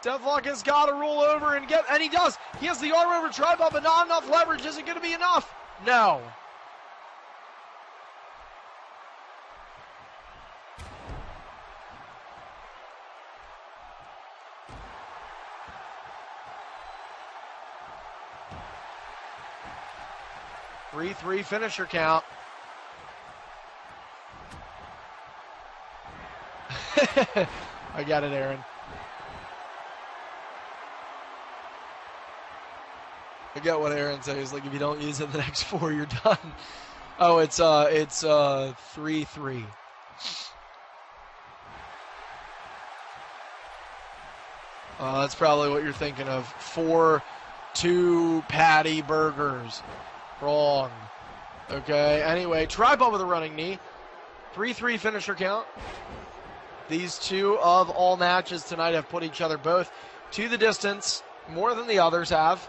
Deathlock has got to roll over and he does. He has the arm over Tribal, but not enough leverage. Is it going to be enough? No. Three finisher count. I got it, Aaron. I get what Aaron says. Like, if you don't use it the next 4, you're done. Oh, it's 3-3. That's probably what you're thinking of. 4-2 patty burgers. Wrong. Okay. Anyway, Tribal with a running knee. 3-3 finisher count. These two of all matches tonight have put each other both to the distance more than the others have.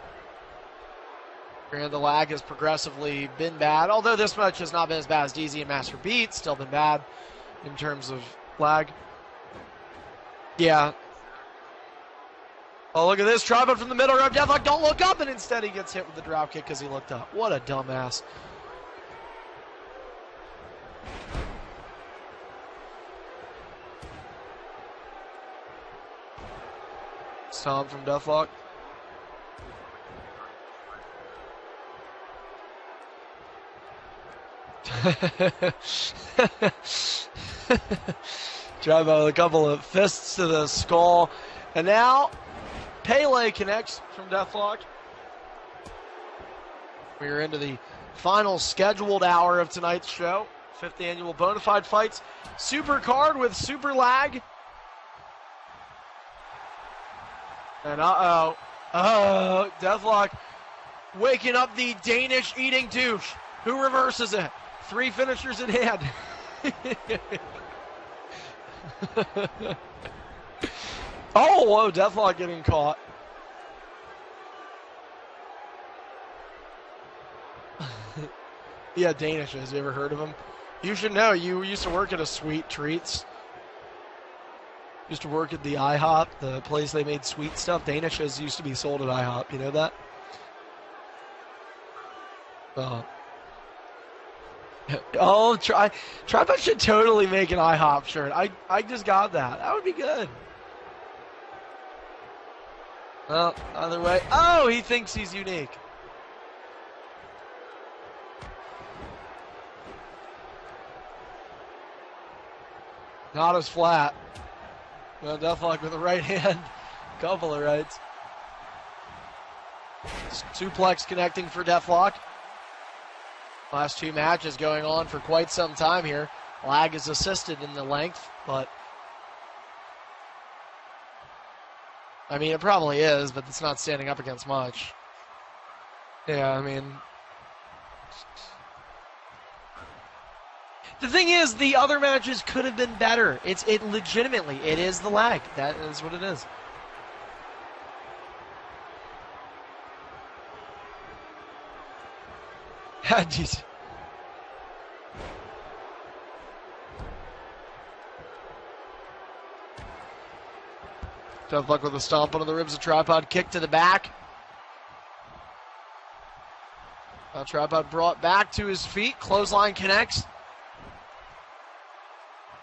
And the lag has progressively been bad, although this match has not been as bad as DZ and Master Beat. Still been bad in terms of lag. Yeah. Oh, look at this. Tribal from the middle row. Deathlock, don't look up, and instead he gets hit with the drop kick because he looked up. What a dumbass. Stomp from Deathlock. Tribal with a couple of fists to the skull. And now Pele connects from Deathlock. We are into the final scheduled hour of tonight's show. 5th annual BonaFide Fights Super Card with Super Lag. And Deathlock waking up the Danish eating douche. Who reverses it? 3 finishers in hand. Oh, whoa, Deathlock getting caught. Yeah, Danishes. You ever heard of him? You should know. You used to work at a Sweet Treats. Used to work at the IHOP, the place they made sweet stuff. Danishes used to be sold at IHOP. You know that? Oh, Tripod should totally make an IHOP shirt. I just got that. That would be good. Well, either way. Oh, he thinks he's unique. Not as flat. Well, Deathlock with the right hand. Couple of rights. Suplex connecting for Deathlock. Last two matches going on for quite some time here. Lag is assisted in the length, but I mean, it probably is, but it's not standing up against much. Yeah, I mean, the thing is, the other matches could have been better. It legitimately, it is the lag. That is what it is. Jeez. Deathlock with a stomp onto the ribs of Tripod. Kick to the back. Now Tripod brought back to his feet. Clothesline connects.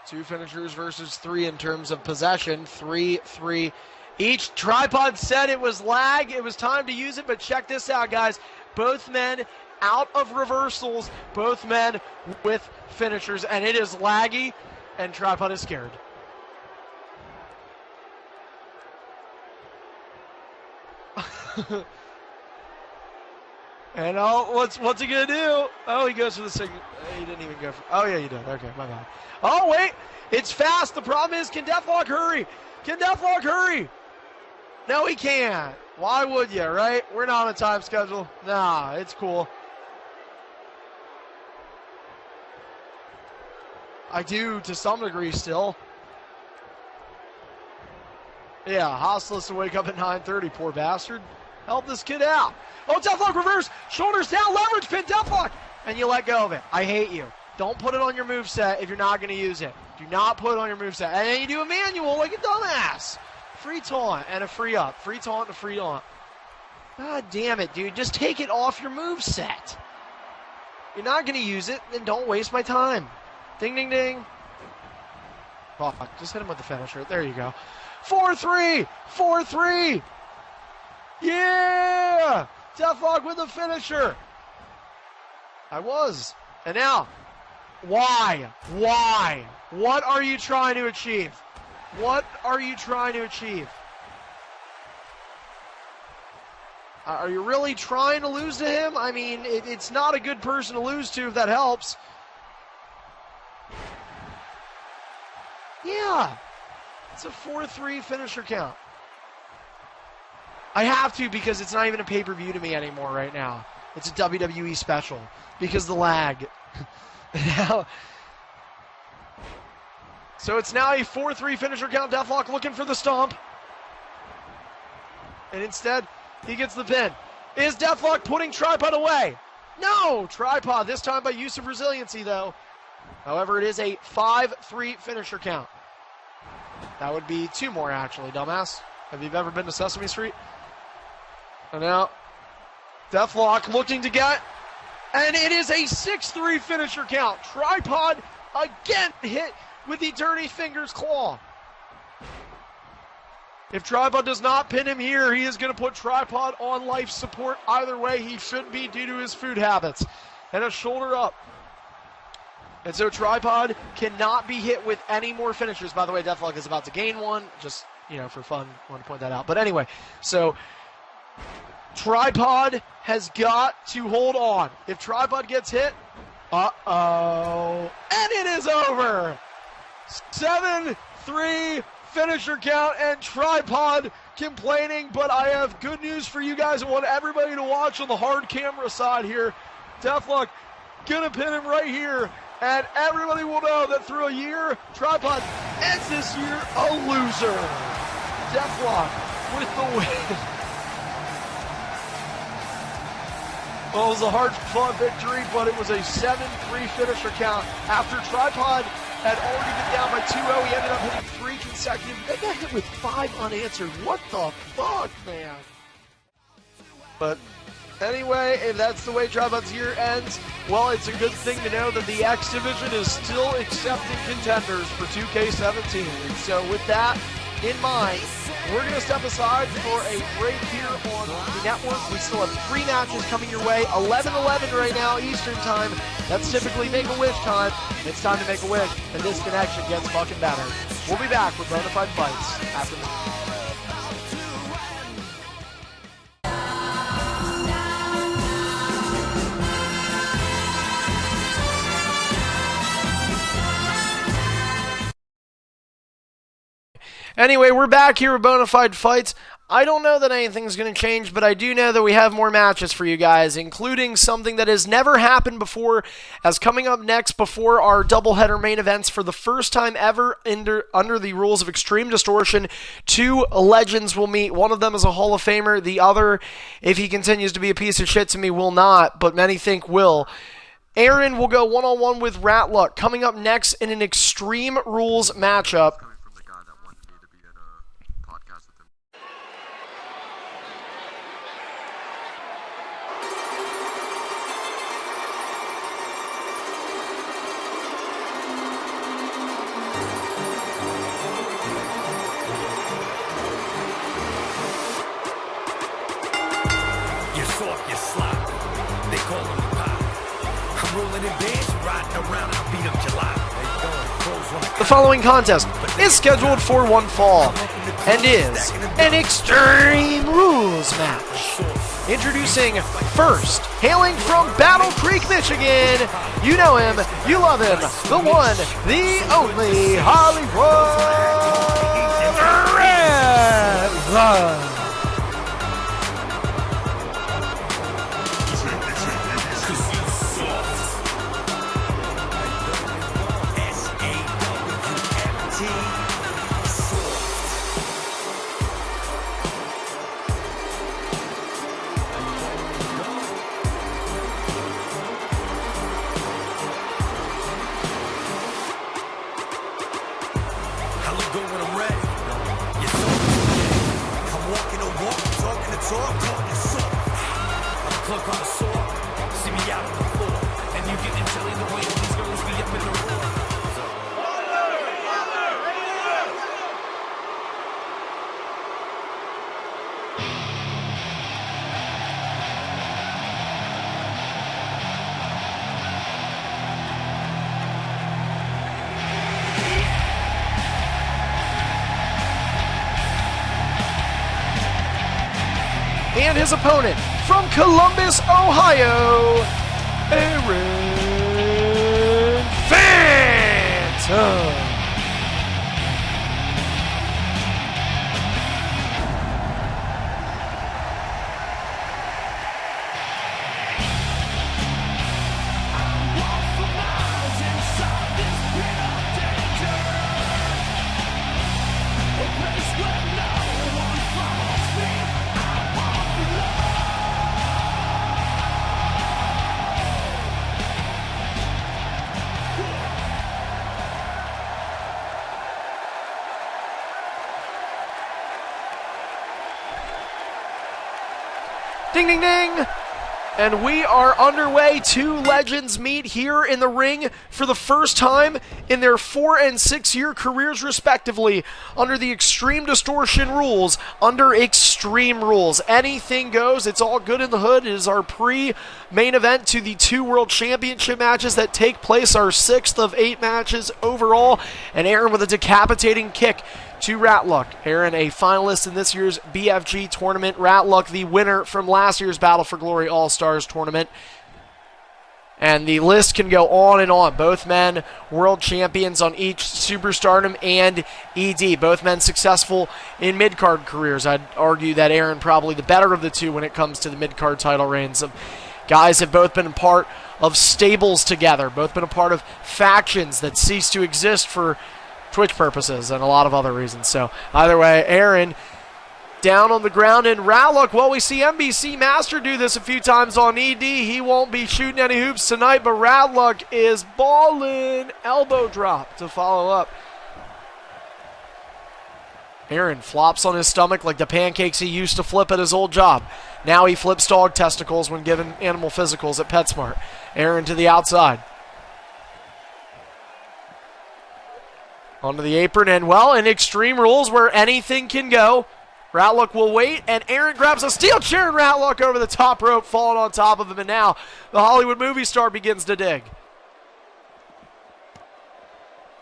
Two finishers versus three in terms of possession. 3-3 each. Tripod said it was lag. It was time to use it, but check this out, guys. Both men out of reversals. Both men with finishers, and it is laggy, and Tripod is scared. And what's he gonna do? Oh, he goes for the signal. He didn't even go for. Oh yeah, you did. Okay, my bad. Oh wait, it's fast. The problem is, can Deathlock hurry? Can Deathlock hurry? No, he can't. Why would you, right? We're not on a time schedule. Nah, it's cool. I do to some degree still. Yeah, Hostile to wake up at 9:30. Poor bastard. Help this kid out. Oh, Deathlock reverse. Shoulders down, leverage pin, Deathlock. And you let go of it. I hate you. Don't put it on your moveset if you're not going to use it. Do not put it on your moveset. And then you do a manual like a dumbass. Free taunt and a free up. Free taunt and a free taunt. God damn it, dude. Just take it off your moveset. You're not going to use it, then don't waste my time. Ding, ding, ding. Fuck. Just hit him with the finisher. There you go. 4-3. 4-3. Yeah! Deathlock with the finisher. I was. And now, why? Why? What are you trying to achieve? What are you trying to achieve? Are you really trying to lose to him? I mean, it's not a good person to lose to if that helps. Yeah. It's a 4-3 finisher count. I have to because it's not even a pay-per-view to me anymore right now. It's a WWE special because of the lag. So it's now a 4-3 finisher count. Deathlock looking for the stomp. And instead, he gets the pin. Is Deathlock putting Tripod away? No! Tripod, this time by use of resiliency, though. However, it is a 5-3 finisher count. That would be two more, actually, dumbass. Have you ever been to Sesame Street? And now, Deathlock looking to get, and it is a 6-3 finisher count. Tripod again hit with the Dirty Fingers claw. If Tripod does not pin him here, he is going to put Tripod on life support. Either way, he should be due to his food habits. And a shoulder up. And so Tripod cannot be hit with any more finishers. By the way, Deathlock is about to gain one. Just, for fun, I want to point that out. But anyway, so Tripod has got to hold on. If Tripod gets hit, uh-oh. And it is over. 7-3 finisher count, and Tripod complaining, but I have good news for you guys. I want everybody to watch on the hard camera side here. Deathlock gonna pin him right here, and everybody will know that through a year, Tripod ends this year a loser. Deathlock with the win. Well, it was a hard-fought victory, but it was a 7-3 finisher count. After Tripod had already been down by 2-0, he ended up hitting 3 consecutive. They got hit with 5 unanswered. What the fuck, man? But Anyway, if that's the way Try Buds Here ends, well, it's a good thing to know that the X Division is still accepting contenders for 2K17. And so with that in mind, we're going to step aside for a break here on the network. We still have 3 matches coming your way, 11:11 right now, Eastern time. That's typically Make-A-Wish time. It's time to make a wish, and this connection gets fucking better. We'll be back with BonaFide Fights after this. Anyway, we're back here with BonaFide Fights. I don't know that anything's going to change, but I do know that we have more matches for you guys, including something that has never happened before, as coming up next before our doubleheader main events for the first time ever under the rules of Extreme Distortion. 2 legends will meet. One of them is a Hall of Famer. The other, if he continues to be a piece of shit to me, will not, but many think will. Aaron will go one-on-one with Ratluck coming up next in an Extreme Rules matchup. The following contest is scheduled for one fall and is an Extreme Rules match. Introducing first, hailing from Battle Creek, Michigan, you know him, you love him, the one, the only Hollywood Red. And his opponent from Columbus, Ohio, Aaron Phantom. Ding, ding, ding! And we are underway. 2 legends meet here in the ring for the first time in their 4- and 6-year careers, respectively, under the Extreme Distortion rules, under Extreme Rules. Anything goes. It's all good in the hood. It is our pre-main event to the 2 World Championship matches that take place, our 6th of 8 matches overall. And Aaron with a decapitating kick to Ratluck. Aaron, a finalist in this year's BFG tournament. Ratluck, the winner from last year's Battle for Glory All-Stars tournament. And the list can go on and on. Both men world champions on each Superstardom and ED. Both men successful in mid-card careers. I'd argue that Aaron probably the better of the 2 when it comes to the mid-card title reigns. Guys have both been a part of stables together. Both been a part of factions that cease to exist for Twitch purposes and a lot of other reasons. So either way, Aaron down on the ground, and Ratluck, well, we see NBC Master do this a few times on ED. He won't be shooting any hoops tonight, but Ratluck is balling. Elbow drop to follow up. Aaron flops on his stomach like the pancakes he used to flip at his old job. Now he flips dog testicles when given animal physicals at PetSmart. Aaron to the outside. Onto the apron, and well, in Extreme Rules where anything can go, Ratluck will wait, and Aaron grabs a steel chair, and Ratluck over the top rope, falling on top of him, and now the Hollywood movie star begins to dig.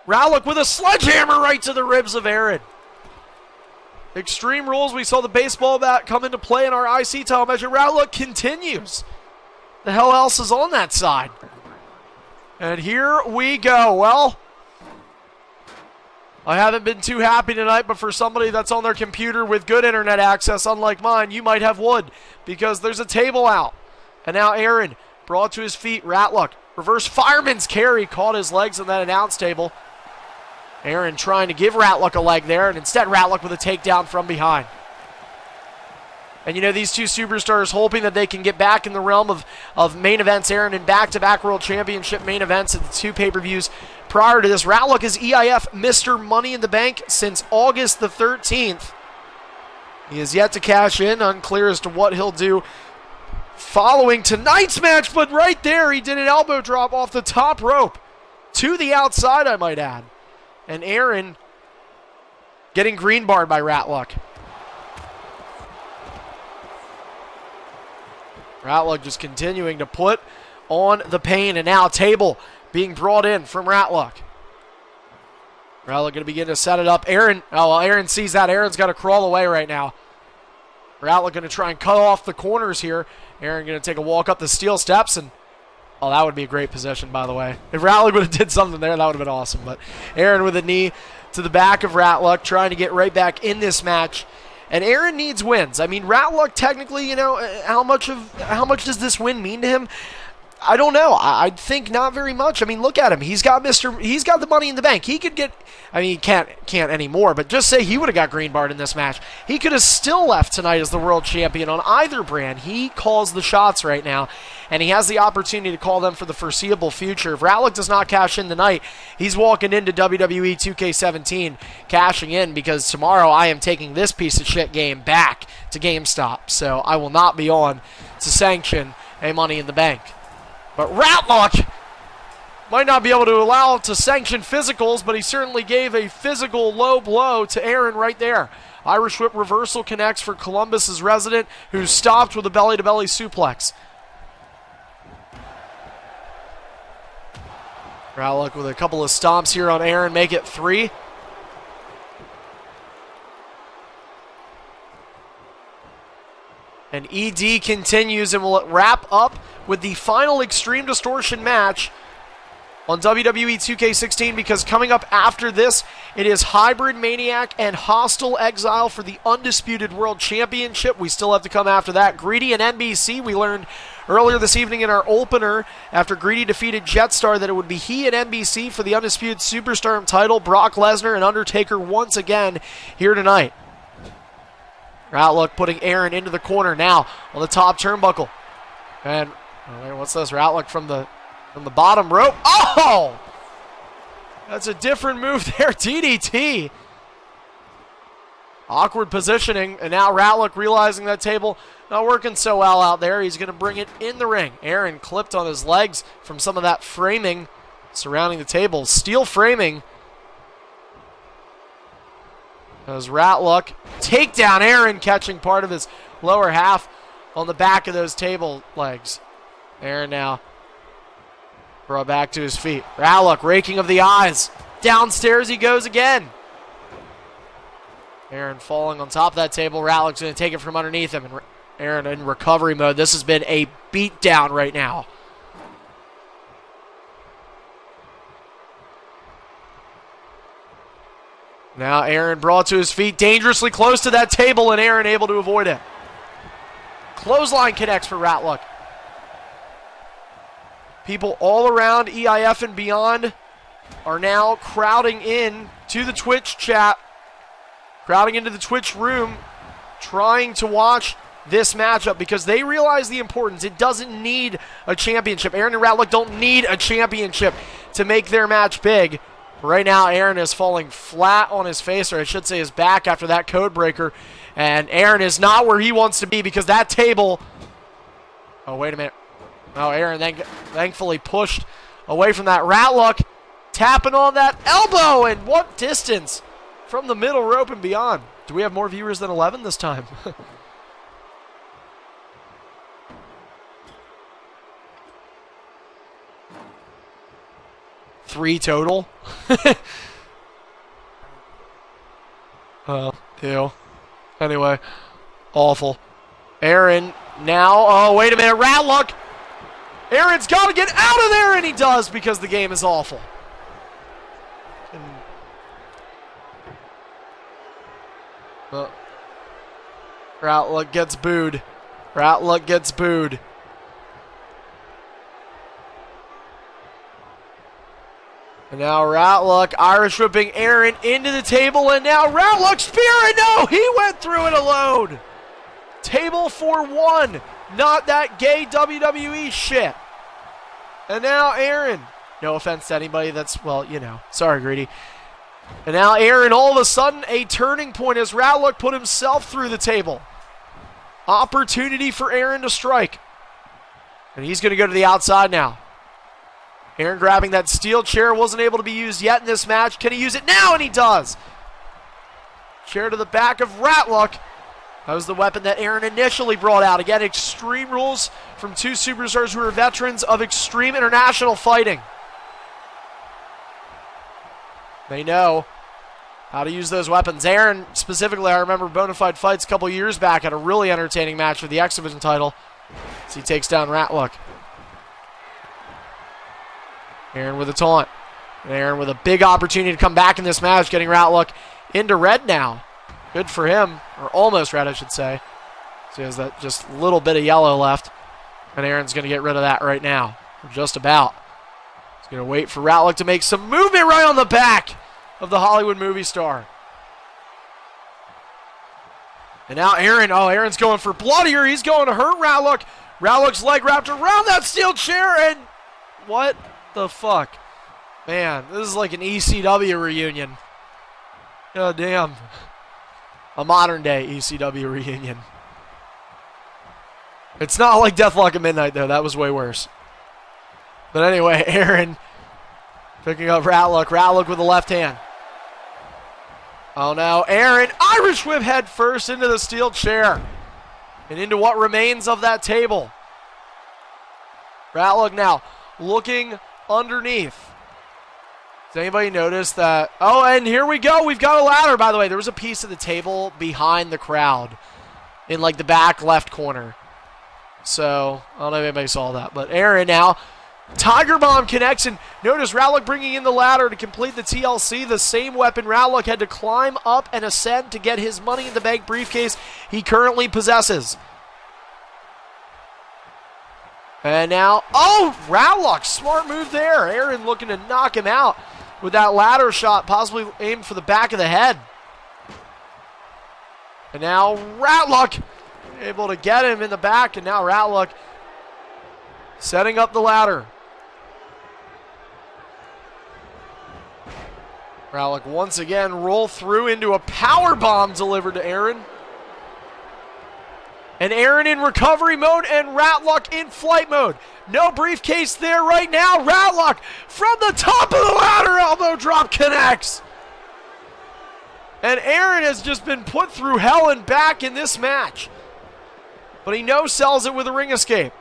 Ratluck with a sledgehammer right to the ribs of Aaron. Extreme Rules, we saw the baseball bat come into play in our IC title measure. Ratluck continues. The hell else is on that side? And here we go. Well, I haven't been too happy tonight, but for somebody that's on their computer with good internet access, unlike mine, you might have wood, because there's a table out. And now Aaron brought to his feet. Ratluck, reverse fireman's carry, caught his legs on that announce table. Aaron trying to give Ratluck a leg there, and instead Ratluck with a takedown from behind. And you know, these two superstars hoping that they can get back in the realm of main events. Aaron in back-to-back World Championship main events at the two pay-per-views prior to this. Ratluck is EIF Mr. Money in the Bank since August the 13th. He is yet to cash in, unclear as to what he'll do following tonight's match, but right there he did an elbow drop off the top rope to the outside, I might add. And Aaron getting green barred by Ratluck. Ratluck just continuing to put on the pain, and now table being brought in from Ratluck. Ratluck going to begin to set it up. Aaron, oh, well, Aaron sees that. Aaron's got to crawl away right now. Ratluck going to try and cut off the corners here. Aaron going to take a walk up the steel steps, and oh, that would be a great position, by the way. If Ratluck would have did something there, that would have been awesome. But Aaron with a knee to the back of Ratluck, trying to get right back in this match. And Aaron needs wins. I mean, Ratluck technically, you know, how much does this win mean to him? I don't know. I think not very much. I mean, look at him. He's got the Money in the Bank. He could get, I mean, he can't anymore, but just say he would have got green barred in this match. He could have still left tonight as the world champion on either brand. He calls the shots right now, and he has the opportunity to call them for the foreseeable future. If Ratluck does not cash in tonight, he's walking into WWE 2K17 cashing in, because tomorrow I am taking this piece of shit game back to GameStop. So I will not be on to sanction a Money in the Bank. But Ratluck might not be able to allow to sanction physicals, but he certainly gave a physical low blow to Aaron right there. Irish whip reversal connects for Columbus's resident, who's stopped with a belly-to-belly suplex. Ratluck with a couple of stomps here on Aaron, make it 3. And ED continues, and will wrap up with the final Extreme Distortion match on WWE 2K16, because coming up after this, it is Hybrid Maniac and Hostile Exile for the Undisputed World Championship. We still have to come after that. Greedy and NBC, we learned earlier this evening in our opener, after Greedy defeated Jetstar, that it would be he and NBC for the Undisputed Superstar title. Brock Lesnar and Undertaker once again here tonight. Ratluck putting Aaron into the corner now on the top turnbuckle. And what's this? Ratluck from the bottom rope. Oh! That's a different move there. DDT. Awkward positioning. And now Ratluck realizing that table not working so well out there. He's going to bring it in the ring. Aaron clipped on his legs from some of that framing surrounding the table. Steel framing. As Ratluck take down Aaron, catching part of his lower half on the back of those table legs. Aaron now brought back to his feet. Ratluck raking of the eyes. Downstairs he goes again. Aaron falling on top of that table. Ratluck's going to take it from underneath him. And Aaron in recovery mode. This has been a beatdown right now. Now Aaron brought to his feet, dangerously close to that table, and Aaron able to avoid it. Clothesline connects for Ratluck. People all around EIF and beyond are now crowding in to the Twitch chat, crowding into the Twitch room, trying to watch this matchup because they realize the importance. It doesn't need a championship. Aaron and Ratluck don't need a championship to make their match big. Right now, Aaron is falling flat on his face, or I should say his back, after that code breaker. And Aaron is not where he wants to be because that table... Oh, wait a minute. Oh, Aaron thankfully pushed away from that. Ratluck tapping on that elbow, and what distance from the middle rope and beyond. Do we have more viewers than 11 this time? 3 total. Ew. Anyway, awful. Aaron now. Oh, wait a minute. Ratluck. Aaron's got to get out of there, and he does because the game is awful. Ratluck gets booed. Ratluck gets booed. And now Ratluck Irish whipping Aaron into the table, and now Ratluck spear, and no, he went through it alone. Table for 1, not that gay WWE shit. And now Aaron, no offense to anybody that's, well, you know, sorry, Greedy. And now Aaron, all of a sudden, a turning point as Ratluck put himself through the table. Opportunity for Aaron to strike. And he's going to go to the outside now. Aaron grabbing that steel chair, wasn't able to be used yet in this match. Can he use it now? And he does. Chair to the back of Ratluck. That was the weapon that Aaron initially brought out. Again, Extreme Rules from 2 superstars who are veterans of extreme international fighting. They know how to use those weapons. Aaron, specifically, I remember BonaFide Fights a couple years back, had a really entertaining match for the X Division title as he takes down Ratluck. Aaron with a taunt. And Aaron with a big opportunity to come back in this match, getting Ratluck into red now. Good for him, or almost red, I should say. So he has that just little bit of yellow left. And Aaron's going to get rid of that right now. Just about. He's going to wait for Ratluck to make some movement right on the back of the Hollywood movie star. And now Aaron, oh, Aaron's going for blood here. He's going to hurt Ratluck. Ratluck's leg wrapped around that steel chair, and what the fuck? Man, this is like an ECW reunion. God damn. A modern day ECW reunion. It's not like Deathlock at Midnight, though. That was way worse. But anyway, Aaron picking up Ratluck. Ratluck with the left hand. Oh no, Aaron, Irish whip head first into the steel chair. And into what remains of that table. Ratluck now looking underneath. Does anybody notice that? Oh, and here we go. We've got a ladder, by the way. There was a piece of the table behind the crowd in like the back left corner. So, I don't know if anybody saw that. But Aaron now, Tiger Bomb connects, and notice Ratluck bringing in the ladder to complete the TLC. The same weapon Ratluck had to climb up and ascend to get his Money in the Bank briefcase he currently possesses. And now, oh, Ratluck, smart move there. Aaron looking to knock him out with that ladder shot, possibly aimed for the back of the head. And now Ratluck able to get him in the back, and now Ratluck setting up the ladder. Ratluck once again roll through into a power bomb delivered to Aaron. And Aaron in recovery mode and Ratluck in flight mode. No briefcase there right now. Ratluck from the top of the ladder, elbow drop connects. And Aaron has just been put through hell and back in this match. But he no-sells it with a ring escape.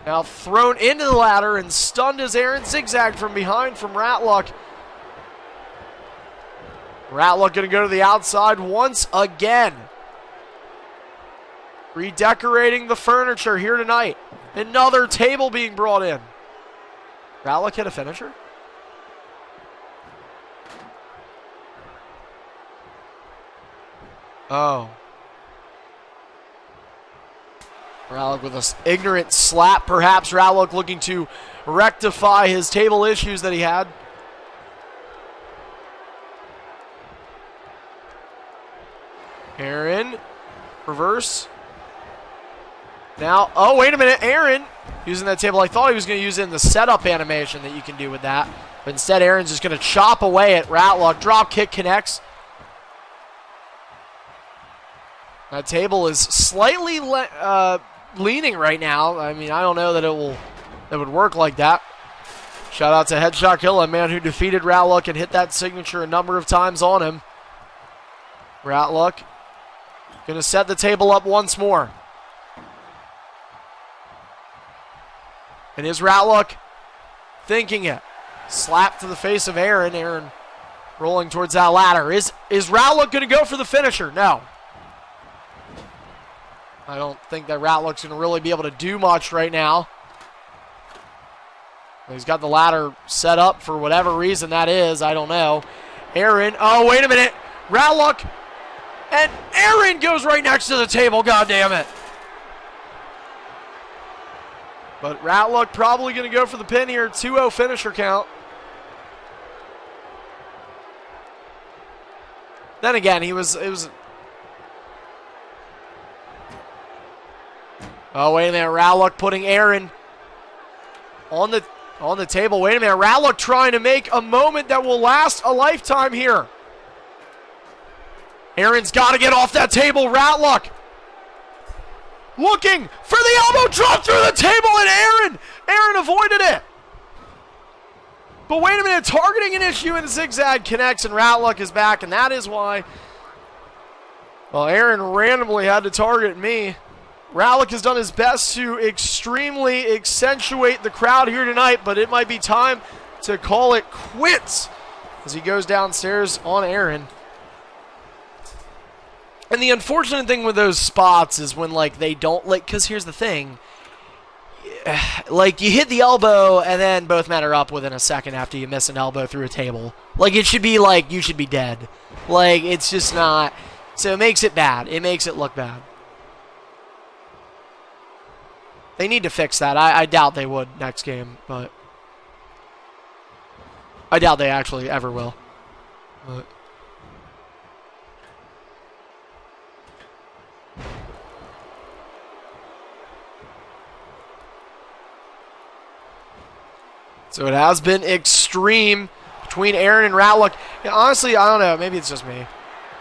Now thrown into the ladder and stunned as Aaron zigzagged from behind from Ratluck. Ratluck going to go to the outside once again. Redecorating the furniture here tonight. Another table being brought in. Ratluck hit a finisher? Oh. Ratluck with an ignorant slap, perhaps. Ratluck looking to rectify his table issues that he had. Aaron, reverse. Now, oh, wait a minute, Aaron using that table. I thought he was going to use it in the setup animation that you can do with that. But instead, Aaron's just going to chop away at Ratluck. Drop kick connects. That table is slightly leaning right now. I mean, I don't know that it would work like that. Shout out to Headshot Killa, a man who defeated Ratluck and hit that signature a number of times on him. Ratluck going to set the table up once more. And is Ratluck thinking it? Slap to the face of Aaron. Aaron rolling towards that ladder. Is Ratluck going to go for the finisher? No. I don't think that Ratluck's going to really be able to do much right now. He's got the ladder set up for whatever reason that is. I don't know. Aaron. Oh, wait a minute. Ratluck. And Aaron goes right next to the table. God damn it. But Ratluck probably going to go for the pin here. 2-0 finisher count. Then again, it was. Oh, wait a minute. Ratluck putting Aaron on the table. Wait a minute. Ratluck trying to make a moment that will last a lifetime here. Aaron's got to get off that table. Ratluck looking for the elbow drop through the table, and Aaron avoided it. But wait a minute. Targeting an issue and zigzag connects, and Ratluck is back, and that is why, well, Aaron randomly had to target me. Ratluck has done his best to extremely accentuate the crowd here tonight, but it might be time to call it quits as he goes downstairs on Aaron. And the unfortunate thing with those spots is when, like, they don't, like, because here's the thing. Like, you hit the elbow, and then both men are up within a second after you miss an elbow through a table. Like, it should be, like, you should be dead. Like, it's just not. So it makes it bad. It makes it look bad. They need to fix that. I doubt they would next game, but I doubt they actually ever will. But so it has been extreme between Aaron and Ratluck. Yeah, honestly, I don't know. Maybe it's just me.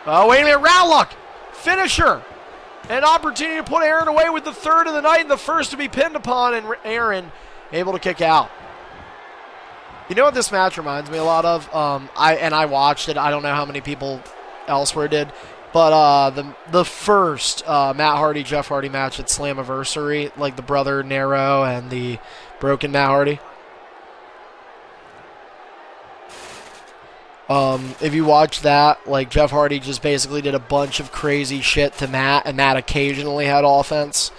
Oh, wait a minute. Ratluck! Finisher! An opportunity to put Aaron away with the third of the night and the first to be pinned upon, and Aaron able to kick out. You know what this match reminds me a lot of? I watched it. I don't know how many people elsewhere did. But the first Matt Hardy, Jeff Hardy match at Slammiversary, like the Brother Nero and the Broken Matt Hardy. If you watch that, like, Jeff Hardy just basically did a bunch of crazy shit to Matt, and Matt occasionally had offense.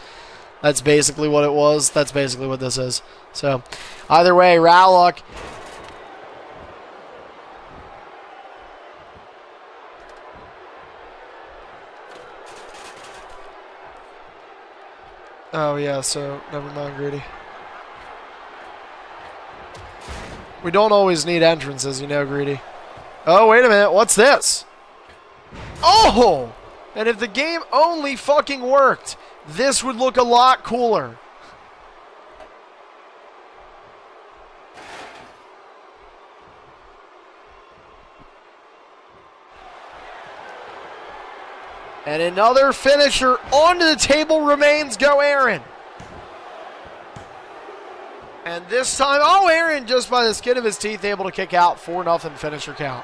That's basically what it was. That's basically what this is. So, either way, Ratluck. Oh, yeah, so, never mind, Greedy. We don't always need entrances, you know, Greedy. Oh, wait a minute. What's this? Oh! And if the game only fucking worked, this would look a lot cooler. And another finisher onto the table remains. Go, Aaron. And this time, oh, Aaron just by the skin of his teeth able to kick out. 4-0 finisher count.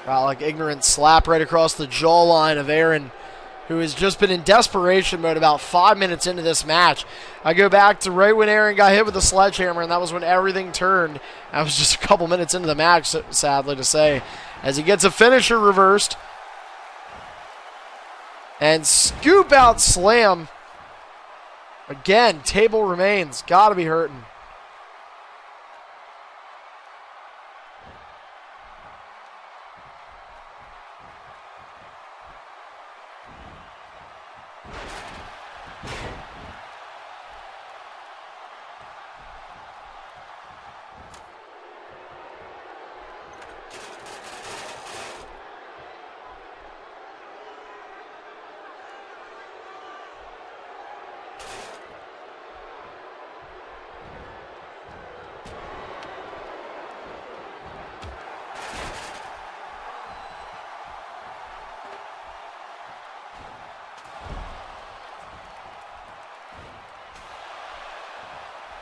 Like ignorant slap right across the jawline of Aaron, who has just been in desperation mode about 5 minutes into this match. I go back to right when Aaron got hit with the sledgehammer, and that was when everything turned. That was just a couple minutes into the match, sadly to say, as he gets a finisher reversed. And scoop out slam. Again, table remains. Gotta be hurting.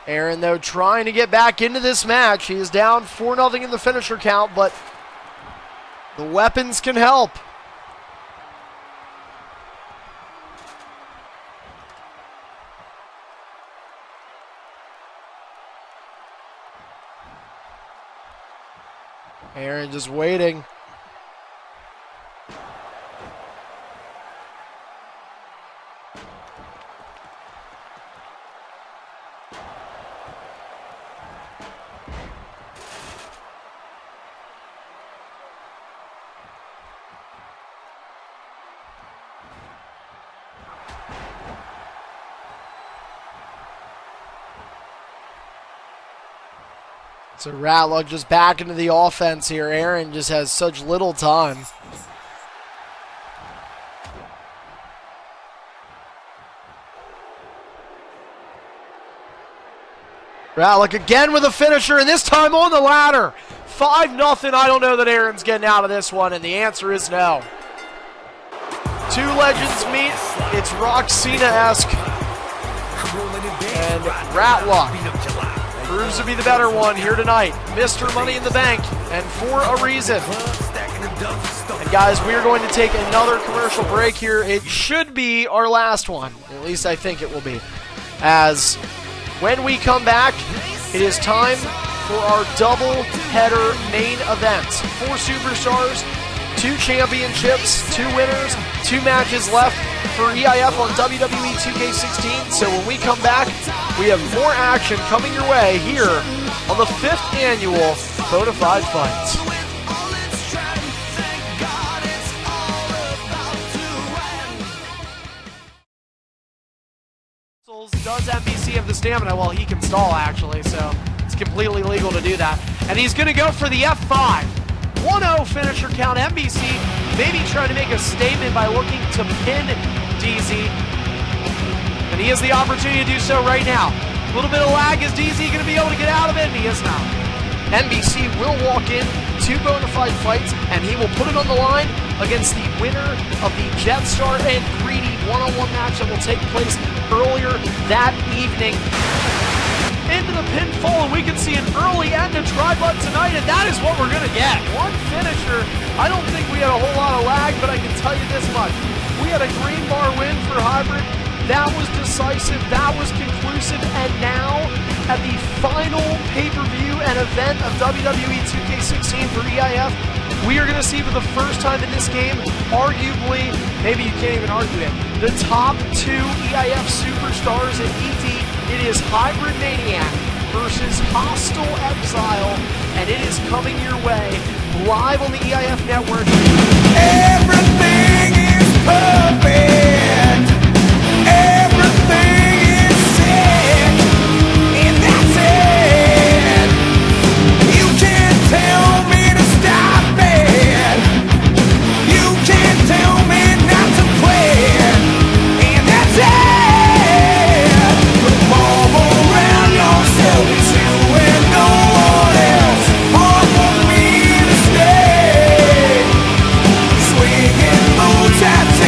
Aaron, though, trying to get back into this match. He is down 4-0 in the finisher count, but the weapons can help. Aaron just waiting. So Ratluck just back into the offense here. Aaron just has such little time. Ratluck again with a finisher, and this time on the ladder. 5-0. I don't know that Aaron's getting out of this one, and the answer is no. Two legends meet. It's Rock Cena-esque. And Ratluck proves to be the better one here tonight. Mr. Money in the Bank, and for a reason. And guys, we are going to take another commercial break here. It should be our last one. At least I think it will be. As when we come back, it is time for our double-header main event. 4 superstars, 2 championships, 2 winners, 2 matches left for EIF on WWE 2K16. So when we come back, we have more action coming your way here on the 5th annual BonaFide Fights. Does NBC have the stamina? Well, he can stall, actually, so it's completely legal to do that. And he's going to go for the F5. 1-0 finisher count. NBC maybe trying to make a statement by looking to pin DZ. And he has the opportunity to do so right now. A little bit of lag. Is DZ going to be able to get out of it? And he is not. NBC will walk in to BonaFide Fights, and he will put it on the line against the winner of the Jetstar and Greedy one-on-one match that will take place earlier that evening. Into the pinfall, and we can see an early end to Tribut tonight, and that is what we're going to get. One finisher. I don't think we had a whole lot of lag, but I can tell you this much. We had a green bar win for Hybrid. That was decisive. That was conclusive. And now, at the final pay-per-view and event of WWE 2K16 for EIF, we are going to see for the first time in this game, arguably, maybe you can't even argue it, the top 2 EIF superstars in ET. It is Hybrid Maniac versus Hostile Exile, and it is coming your way live on the EIF network. Everything is perfect. Everything is set. And that's it. You can't tell me to stop it. You can't tell me not to play it. And that's it. Revolve around yourself. It's you and no one else. Hard for me to stay. Swinging low tattoos.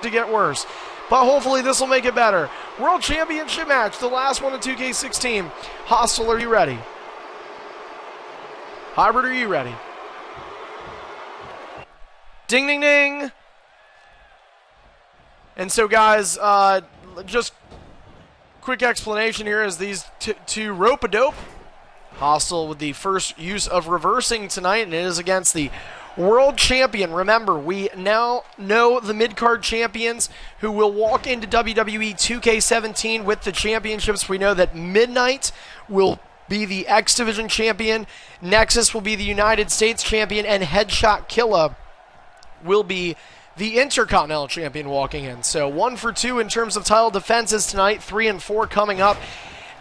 to get worse. But hopefully this will make it better. World Championship match, the last one in 2K16. Hostile, are you ready? Hybrid, are you ready? Ding, ding, ding. And so, guys, just quick explanation here is these two rope-a-dope. Hostile with the first use of reversing tonight, and it is against the world champion. Remember, we now know the mid-card champions who will walk into WWE 2K17 with the championships. We know that Midnight will be the X Division champion, Nexus will be the United States champion, and Headshot Killa will be the Intercontinental champion walking in. So 1 for 2 in terms of title defenses tonight, 3 and 4 coming up.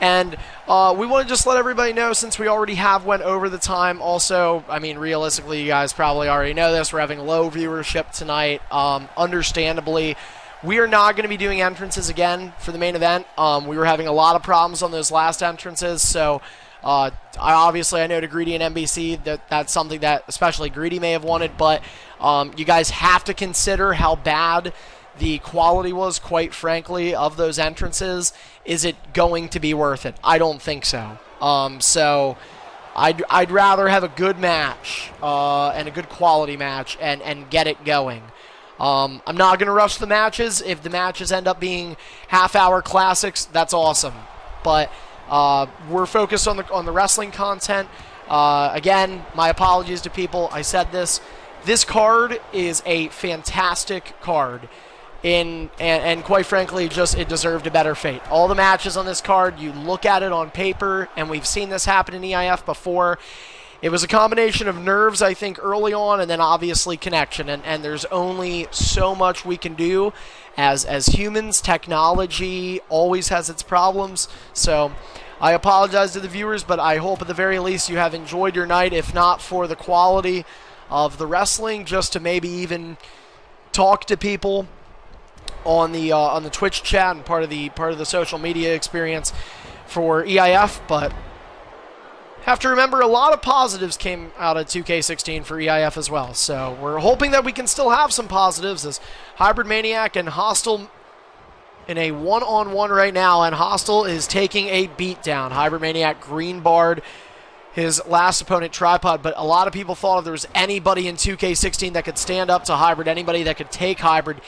And we want to just let everybody know, since we already have went over the time. Also, I mean, realistically, you guys probably already know this. We're having low viewership tonight. Understandably, we are not going to be doing entrances again for the main event. We were having a lot of problems on those last entrances. So, I know to Greedy and NBC that's something that especially Greedy may have wanted. But you guys have to consider how bad the quality was, quite frankly, of those entrances. Is it going to be worth it? I don't think so. So I'd rather have a good match and a good quality match and get it going. I'm not going to rush the matches. If the matches end up being half-hour classics, that's awesome. But we're focused on the wrestling content. Again, my apologies to people. I said this. This card is a fantastic card. And quite frankly, it deserved a better fate. All the matches on this card, you look at it on paper, and we've seen this happen in EIF before. It was a combination of nerves, I think, early on, and then obviously connection. And there's only so much we can do as humans. Technology always has its problems. So I apologize to the viewers, but I hope at the very least you have enjoyed your night, if not for the quality of the wrestling, just to maybe even talk to people on the Twitch chat and part of the social media experience for EIF. But have to remember, a lot of positives came out of 2K16 for EIF as well. So we're hoping that we can still have some positives, as Hybrid Maniac and Hostile in a one-on-one right now, and Hostile is taking a beatdown. Hybrid Maniac green barred his last opponent, Tripod, but a lot of people thought if there was anybody in 2K16 that could stand up to Hybrid, anybody that could take Hybrid,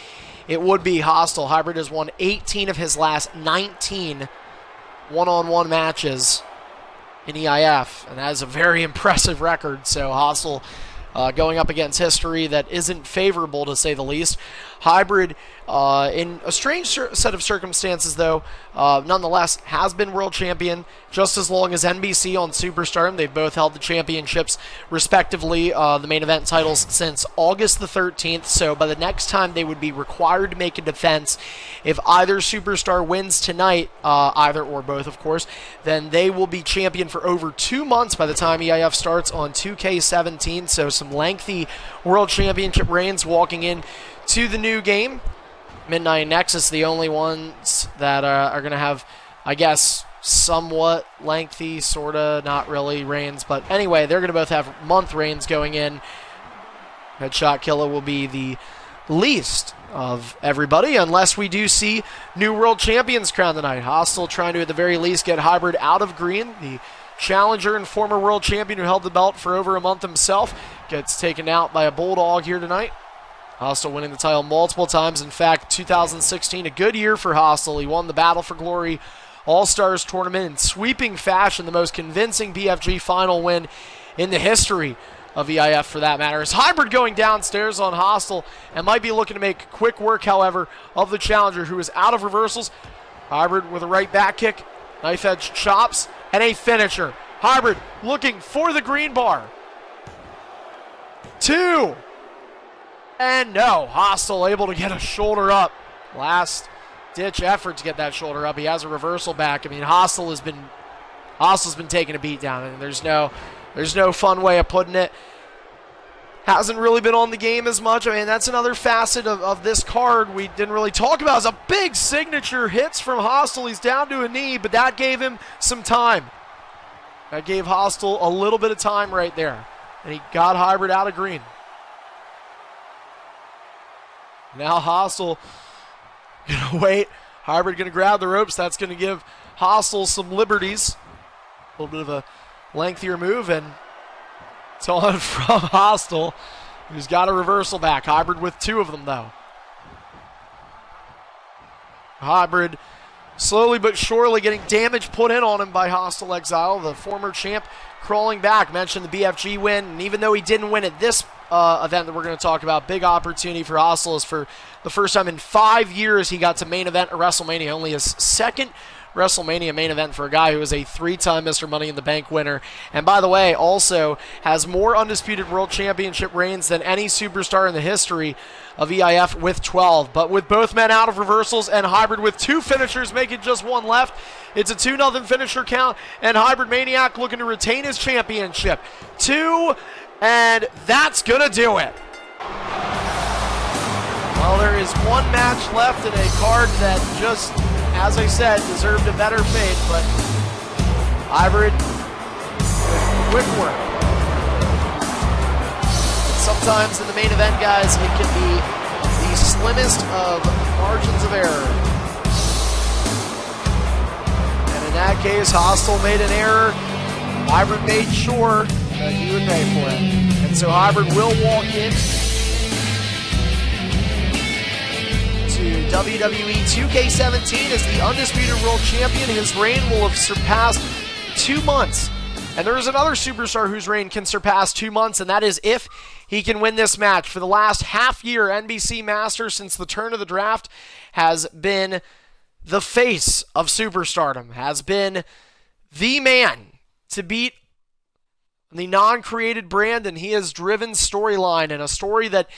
it would be Hostile. Hybrid has won 18 of his last 19 one-on-one matches in EIF, and that is a very impressive record. So Hostile going up against history that isn't favorable, to say the least. Hybrid, in a strange set of circumstances, though, nonetheless has been world champion just as long as NBC on Superstardom. They've both held the championships, respectively, the main event titles, since August the 13th. So by the next time they would be required to make a defense, if either superstar wins tonight, either or both, of course, then they will be champion for over 2 months by the time EIF starts on 2K17. So some lengthy world championship reigns walking in to the new game. Midnight and Nexus, the only ones that are going to have, I guess, somewhat lengthy, sort of, not really, reigns. But anyway, they're going to both have month reigns going in. Headshot Killa will be the least of everybody, unless we do see new world champions crowned tonight. Hostile trying to, at the very least, get Hybrid out of green. The challenger and former world champion who held the belt for over a month himself gets taken out by a Bulldog here tonight. Hostile winning the title multiple times. In fact, 2016, a good year for Hostile. He won the Battle for Glory All-Stars tournament in sweeping fashion, the most convincing BFG final win in the history of EIF, for that matter. As Hybrid going downstairs on Hostile, and might be looking to make quick work, however, of the challenger, who is out of reversals. Hybrid with a right back kick, knife edge chops, and a finisher. Hybrid looking for the green bar. 2. And no, Hostile able to get a shoulder up. Last ditch effort to get that shoulder up. He has a reversal back. I mean, Hostile has been taking a beat down, and there's no fun way of putting it. Hasn't really been on the game as much. I mean, that's another facet of this card we didn't really talk about. It's a big signature hits from Hostile. He's down to a knee, but that gave him some time. That gave Hostile a little bit of time right there. And he got Hybrid out of green. Now Hostile Gonna wait. Hybrid gonna grab the ropes. That's gonna give Hostile some liberties. A little bit of a lengthier move, and it's on from Hostile, who's got a reversal back. Hybrid with 2 of them, though. Hybrid slowly but surely getting damage put in on him by Hostile Exile, the former champ, crawling back. Mentioned the BFG win, and even though he didn't win at this event that we're going to talk about, big opportunity for Hostile. Is for the first time in 5 years he got to main event a WrestleMania, only his second WrestleMania main event for a guy who is a 3-time Mr. Money in the Bank winner. And by the way, also has more undisputed world championship reigns than any superstar in the history of EIF with 12. But with both men out of reversals and Hybrid with 2 finishers, making just 1 left, it's a 2-0 finisher count, and Hybrid Maniac looking to retain his championship. 2, and that's going to do it. Well, there is 1 match left in a card that just, as I said, deserved a better fate, but Hybrid with quick work. And sometimes in the main event, guys, it can be the slimmest of margins of error. And in that case, Hostile made an error. Hybrid made sure that he would pay for it. And so Hybrid will walk in to WWE 2K17 as the undisputed world champion. His reign will have surpassed 2 months. And there is another superstar whose reign can surpass 2 months, and that is if he can win this match. For the last half year, NBC Master, since the turn of the draft, has been the face of superstardom, has been the man to beat the non-created brand, and he has driven storyline, and a story that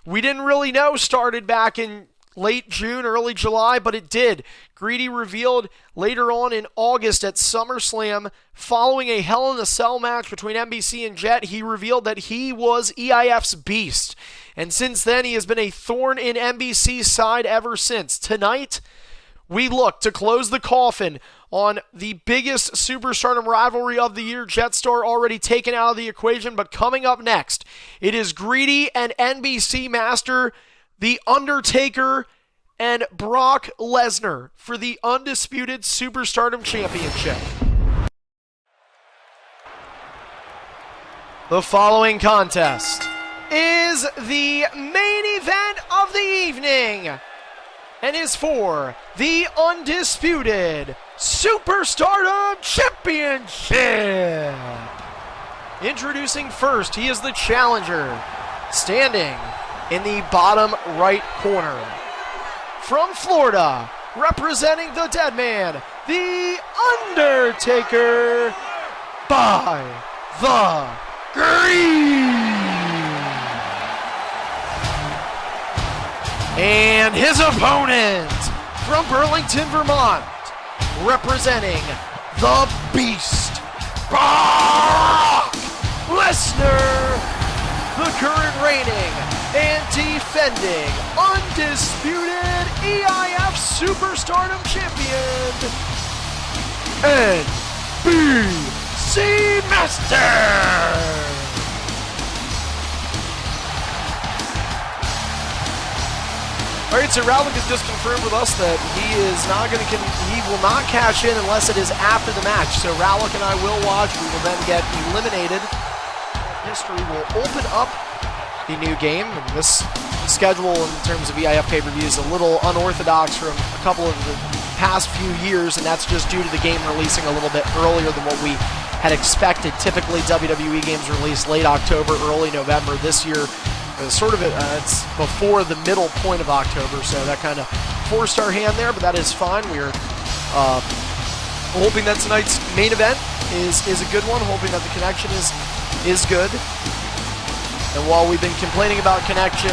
we didn't really know started back in late June, early July, but it did. Greedy revealed later on in August at SummerSlam, following a Hell in a Cell match between NBC and Jet, he revealed that he was EIF's beast. And since then, he has been a thorn in NBC's side ever since. Tonight, we look to close the coffin on the biggest superstardom rivalry of the year. Jetstar already taken out of the equation, but coming up next, it is Greedy and NBC Master, The Undertaker, and Brock Lesnar for the undisputed Superstardom Championship. The following contest is the main event of the evening and is for the undisputed Superstardom Championship. Introducing first, he is the challenger, standing in the bottom right corner. From Florida, representing the dead man, The Undertaker, by the Green. And his opponent, from Burlington, Vermont, representing the Beast, Brock Lesnar, the current reigning and defending undisputed EIF Superstardom Champion, NBC Master. All right, so Rowlick has just confirmed with us that he is not going to, he will not cash in unless it is after the match. So Rowlick and I will watch. We will then get eliminated. History will open up the new game. And this schedule in terms of EIF pay-per-view is a little unorthodox from a couple of the past few years, and that's just due to the game releasing a little bit earlier than what we had expected. Typically, WWE games release late October, early November. This year, sort of it's before the middle point of October, so that kind of forced our hand there, but that is fine. We're hoping that tonight's main event is a good one, hoping that the connection is good. And while we've been complaining about connection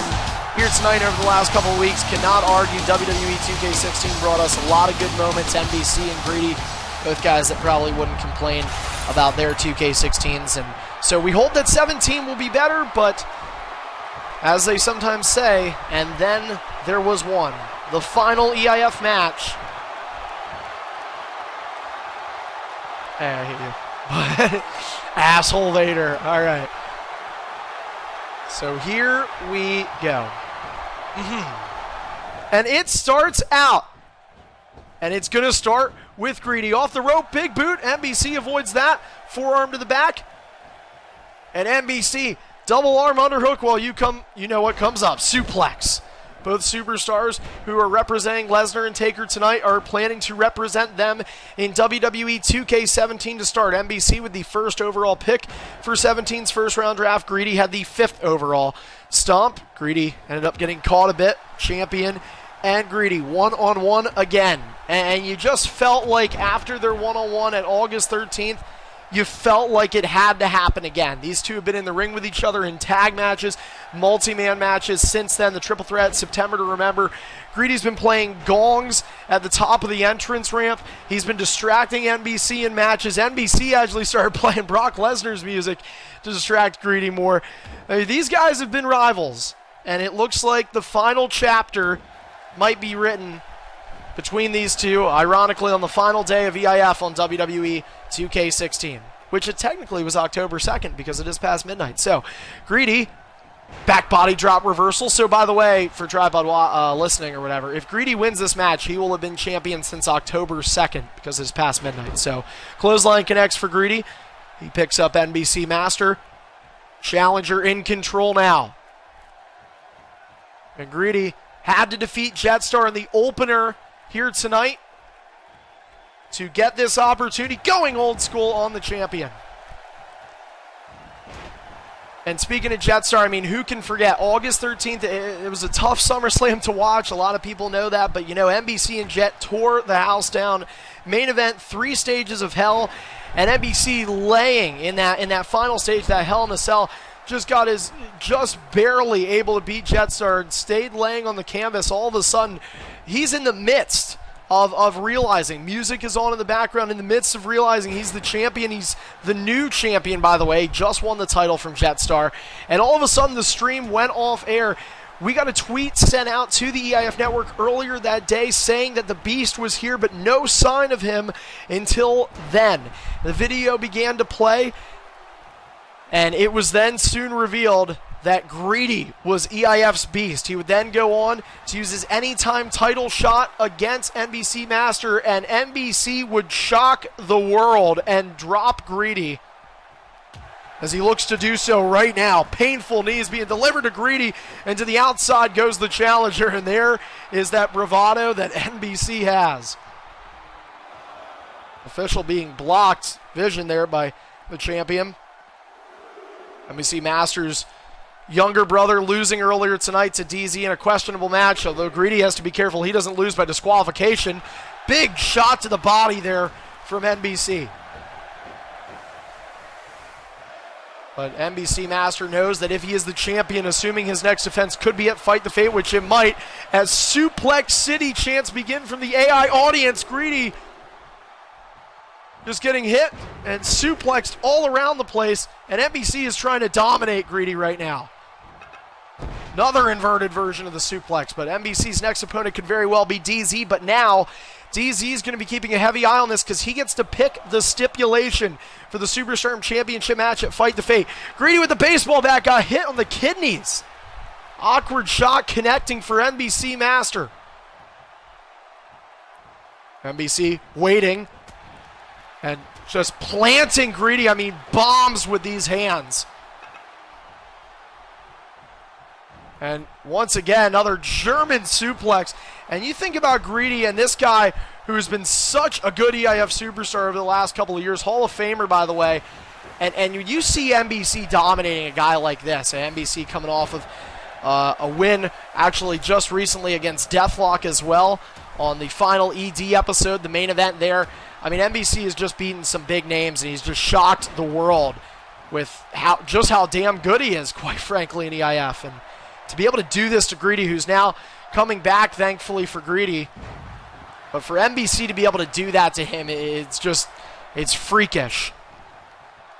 here tonight over the last couple of weeks, cannot argue WWE 2K16 brought us a lot of good moments. NBC and Greedy, both guys that probably wouldn't complain about their 2K16s. And so we hope that 17 will be better, but as they sometimes say, and then there was one. The final EIF match. Hey, I hate you. Asshole Vader. All right. So here we go. And it starts out. And it's going to start with Greedy. Off the rope, big boot. NBC avoids that. Forearm to the back. And NBC, double arm underhook while you know what comes up. Suplex. Both superstars who are representing Lesnar and Taker tonight are planning to represent them in WWE 2K17 to start. NBC with the first overall pick for 17's first round draft. Greedy had the 5th overall. Stomp. Greedy ended up getting caught a bit. Champion and Greedy one-on-one again. And you just felt like after their one-on-one at August 13th, you felt like it had to happen again. These two have been in the ring with each other in tag matches, multi-man matches since then. The triple threat, September to Remember. Greedy's been playing gongs at the top of the entrance ramp. He's been distracting NBC in matches. NBC actually started playing Brock Lesnar's music to distract Greedy more. These guys have been rivals, and it looks like the final chapter might be written between these two, ironically on the final day of EIF on WWE 2K16, which it technically was October 2nd because it is past midnight. So, Greedy, back body drop reversal. So, by the way, for Tripod listening or whatever, if Greedy wins this match, he will have been champion since October 2nd because it's past midnight. So, clothesline connects for Greedy. He picks up NBC Master. Challenger in control now. And Greedy had to defeat Jetstar in the opener here tonight to get this opportunity, going old school on the champion. And speaking of Jetstar, I mean, who can forget? August 13th, it was a tough SummerSlam to watch. A lot of people know that, but you know, NBC and Jet tore the house down. Main event, 3 stages of hell, and NBC laying in that final stage, that Hell in a Cell, just barely able to beat Jetstar and stayed laying on the canvas. All of a sudden, he's in the midst of realizing. Music is on in the background, in the midst of realizing he's the champion. He's the new champion, by the way. Just won the title from Jetstar. And all of a sudden, the stream went off air. We got a tweet sent out to the EIF network earlier that day saying that the Beast was here, but no sign of him until then. The video began to play, and it was then soon revealed that Greedy was EIF's Beast. He would then go on to use his anytime title shot against NBC Master, and NBC would shock the world and drop Greedy as he looks to do so right now. Painful knees being delivered to Greedy, and to the outside goes the challenger, and there is that bravado that NBC has. Official being blocked vision there by the champion. NBC Masters' younger brother losing earlier tonight to DZ in a questionable match, although Greedy has to be careful he doesn't lose by disqualification. Big shot to the body there from NBC. But NBC Master knows that if he is the champion, assuming his next defense could be at Fight the Fate, which it might, as Suplex City chants begin from the AI audience, Greedy just getting hit and suplexed all around the place, and NBC is trying to dominate Greedy right now. Another inverted version of the suplex, but NBC's next opponent could very well be DZ, but now DZ is going to be keeping a heavy eye on this because he gets to pick the stipulation for the Superstar Championship match at Fight the Fate. Greedy with the baseball bat got hit on the kidneys. Awkward shot connecting for NBC Master. NBC waiting and just planting Greedy. I mean, bombs with these hands. And once again, another German suplex. And you think about Greedy and this guy who has been such a good EIF superstar over the last couple of years, Hall of Famer, by the way. And you see NBC dominating a guy like this. And NBC coming off of a win actually just recently against Deathlock as well on the final ED episode, the main event there. I mean, NBC has just beaten some big names, and he's just shocked the world with how damn good he is, quite frankly, in EIF. And to be able to do this to Greedy, who's now coming back, thankfully, for Greedy. But for NBC to be able to do that to him, it's freakish.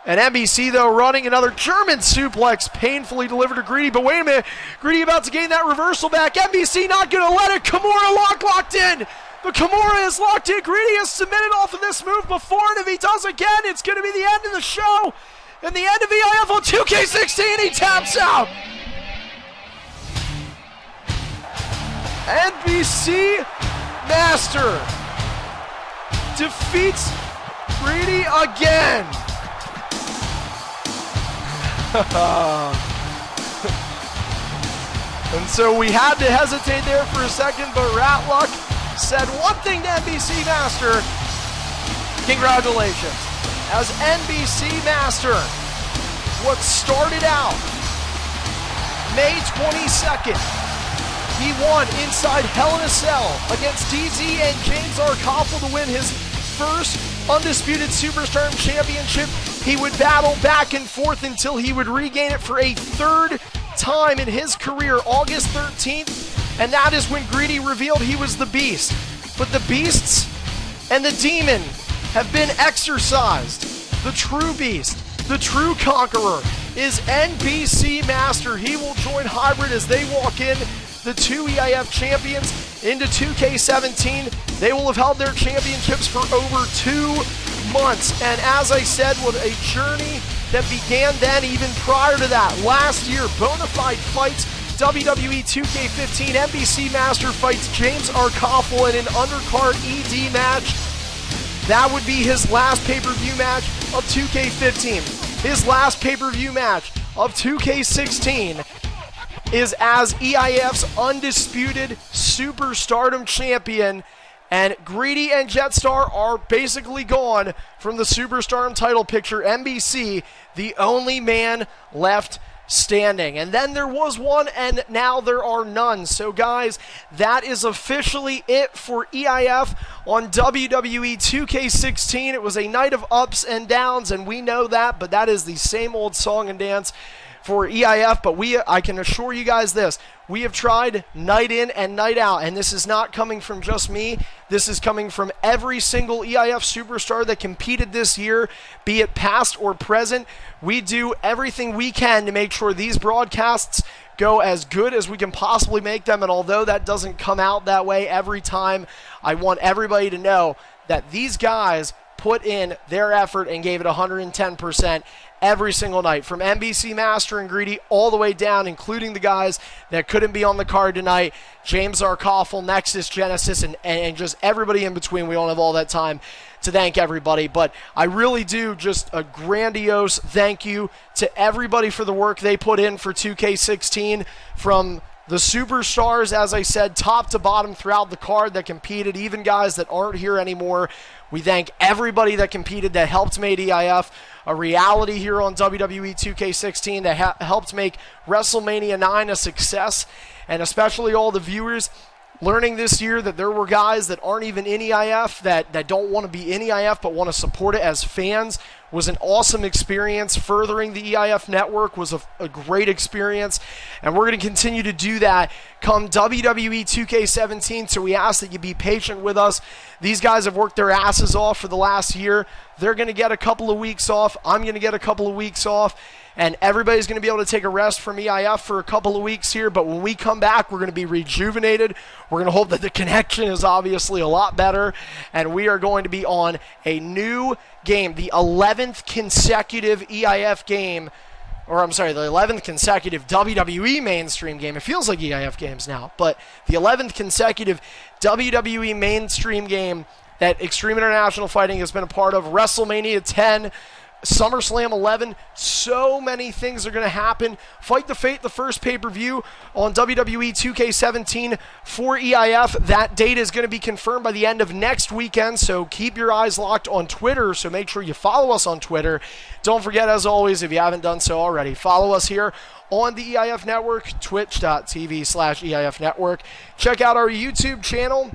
And NBC, though, running another German suplex, painfully delivered to Greedy. But wait a minute, Greedy about to gain that reversal back. NBC not going to let it. Kimura locked in. The Kimura is locked in. Greedy has submitted off of this move before, and if he does again, it's going to be the end of the show. And the end of EIF on 2K16, he taps out. NBC Master defeats Greedy again. And so we had to hesitate there for a second, but Ratluck said one thing to NBC Master. Congratulations. As NBC Master, what started out May 22nd, he won inside Hell in a Cell against DZ and James R. Koppel to win his first undisputed Superstar Championship. He would battle back and forth until he would regain it for a third time in his career, August 13th, and that is when Greedy revealed he was the Beast. But the Beasts and the Demon have been exorcised. The true Beast, the true Conqueror, is NBC Master. He will join Hybrid as they walk in, the two EIF champions, into 2K17. They will have held their championships for over 2 months, and as I said, with a journey that began then, even prior to that. Last year, BonaFide Fights WWE 2K15, NBC Master fights James R. Koppel in an undercard ED match. That would be his last pay-per-view match of 2K15. His last pay-per-view match of 2K16 is as EIF's undisputed Superstardom champion. And Greedy and Jetstar are basically gone from the Superstardom title picture. NBC, the only man left standing. And then there was one, and now there are none. So guys, that is officially it for EIF on WWE 2K16. It was a night of ups and downs, and we know that, but that is the same old song and dance for EIF. But I can assure you guys this, we have tried night in and night out, and this is not coming from just me. This is coming from every single EIF superstar that competed this year, be it past or present. We do everything we can to make sure these broadcasts go as good as we can possibly make them, and although that doesn't come out that way every time, I want everybody to know that these guys put in their effort and gave it 110% every single night, from NBC Master and Greedy all the way down, including the guys that couldn't be on the card tonight, James R. Koppel, Nexus, Genesis, and just everybody in between. We don't have all that time to thank everybody, but I really do just a grandiose thank you to everybody for the work they put in for 2K16, from the superstars, as I said, top to bottom throughout the card that competed, even guys that aren't here anymore. We thank everybody that competed that helped make EIF a reality here on WWE 2K16, that helped make WrestleMania 9 a success, and especially all the viewers learning this year that there were guys that aren't even in EIF, that don't want to be in EIF but want to support it as fans, was an awesome experience. Furthering the EIF network was a great experience, and we're going to continue to do that come WWE 2K17, so we ask that you be patient with us. These guys have worked their asses off for the last year. They're going to get a couple of weeks off. I'm going to get a couple of weeks off, and everybody's going to be able to take a rest from EIF for a couple of weeks here, but when we come back, we're going to be rejuvenated. We're going to hope that the connection is obviously a lot better, and we are going to be on a new game, the 11th consecutive EIF game, or I'm sorry, the 11th consecutive WWE mainstream game. It feels like EIF games now, but the 11th consecutive WWE mainstream game that Extreme International Fighting has been a part of. WrestleMania 10, SummerSlam 11, so many things are going to happen. Fight the Fate, the first pay-per-view on WWE 2K17 for EIF. That date is going to be confirmed by the end of next weekend, so keep your eyes locked on Twitter, so make sure you follow us on Twitter. Don't forget, as always, if you haven't done so already, follow us here on the EIF Network, twitch.tv/EIF Network. Check out our YouTube channel,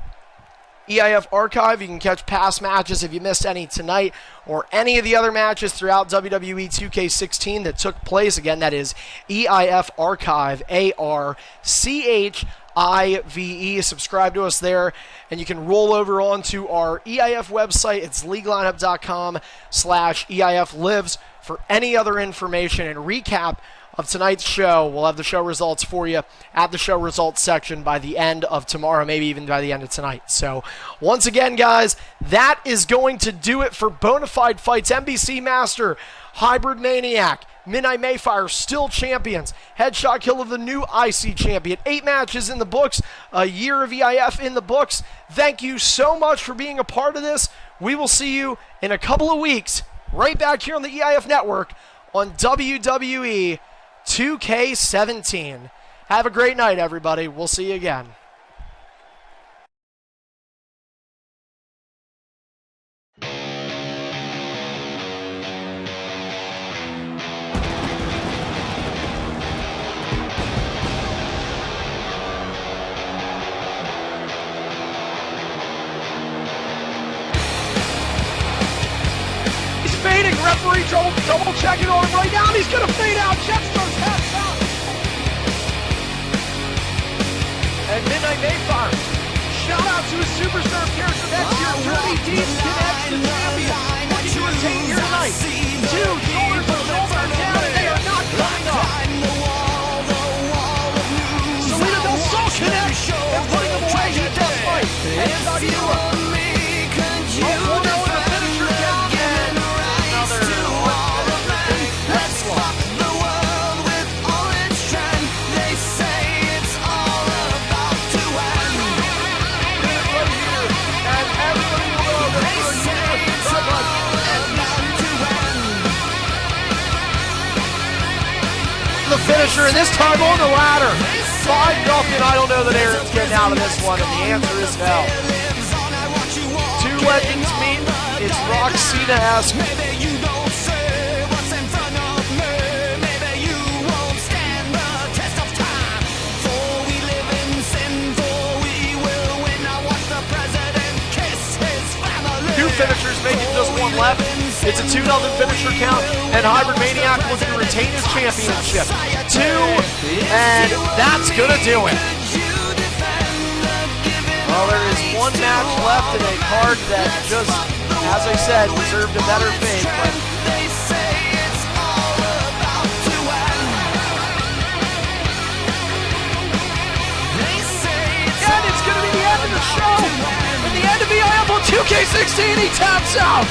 EIF Archive. You can catch past matches if you missed any tonight or any of the other matches throughout WWE 2K16 that took place. Again, that is EIF Archive, ARCHIVE. Subscribe to us there, and you can roll over onto our EIF website. It's leaguelineup.com/EIF lives for any other information and recap of tonight's show. We'll have the show results for you at the show results section by the end of tomorrow, maybe even by the end of tonight. So once again, guys, that is going to do it for BonaFide Fights NBC Master Hybrid Maniac. Midnight Mayfire still champions. Headshot Killer, the new IC champion. 8 matches in the books, a year of EIF in the books. Thank you so much for being a part of this. We will see you in a couple of weeks right back here on the EIF Network on WWE 2K17. Have a great night, everybody. We'll see you again. Fading, referee double checking on him right now, and he's gonna fade out. Jetstar's taps out. And Midnight Mayfire, shout out to his superstar character next year, Dirty Deeds Connects the champion, looking to retain here tonight. 2 shoulders to shoulder down, and they are not coming up. Selena Del Sol connects, and putting him away in a tough fight. Headshot Killer. The finisher, and this time on the ladder. 5-0. I don't know that Aaron's getting out of this one, and the answer is no. 2 legends meet. It's Rock Cena-esque. Two finishers making just one left. It's a 2-0 finisher count, and Hybrid Maniac looking to retain his championship. 2, and that's gonna do it. Well, there is one match left in a card that just, as I said, deserved a better fate. And it's gonna be the end of the show. At the end of EIF on 2K16, he taps out.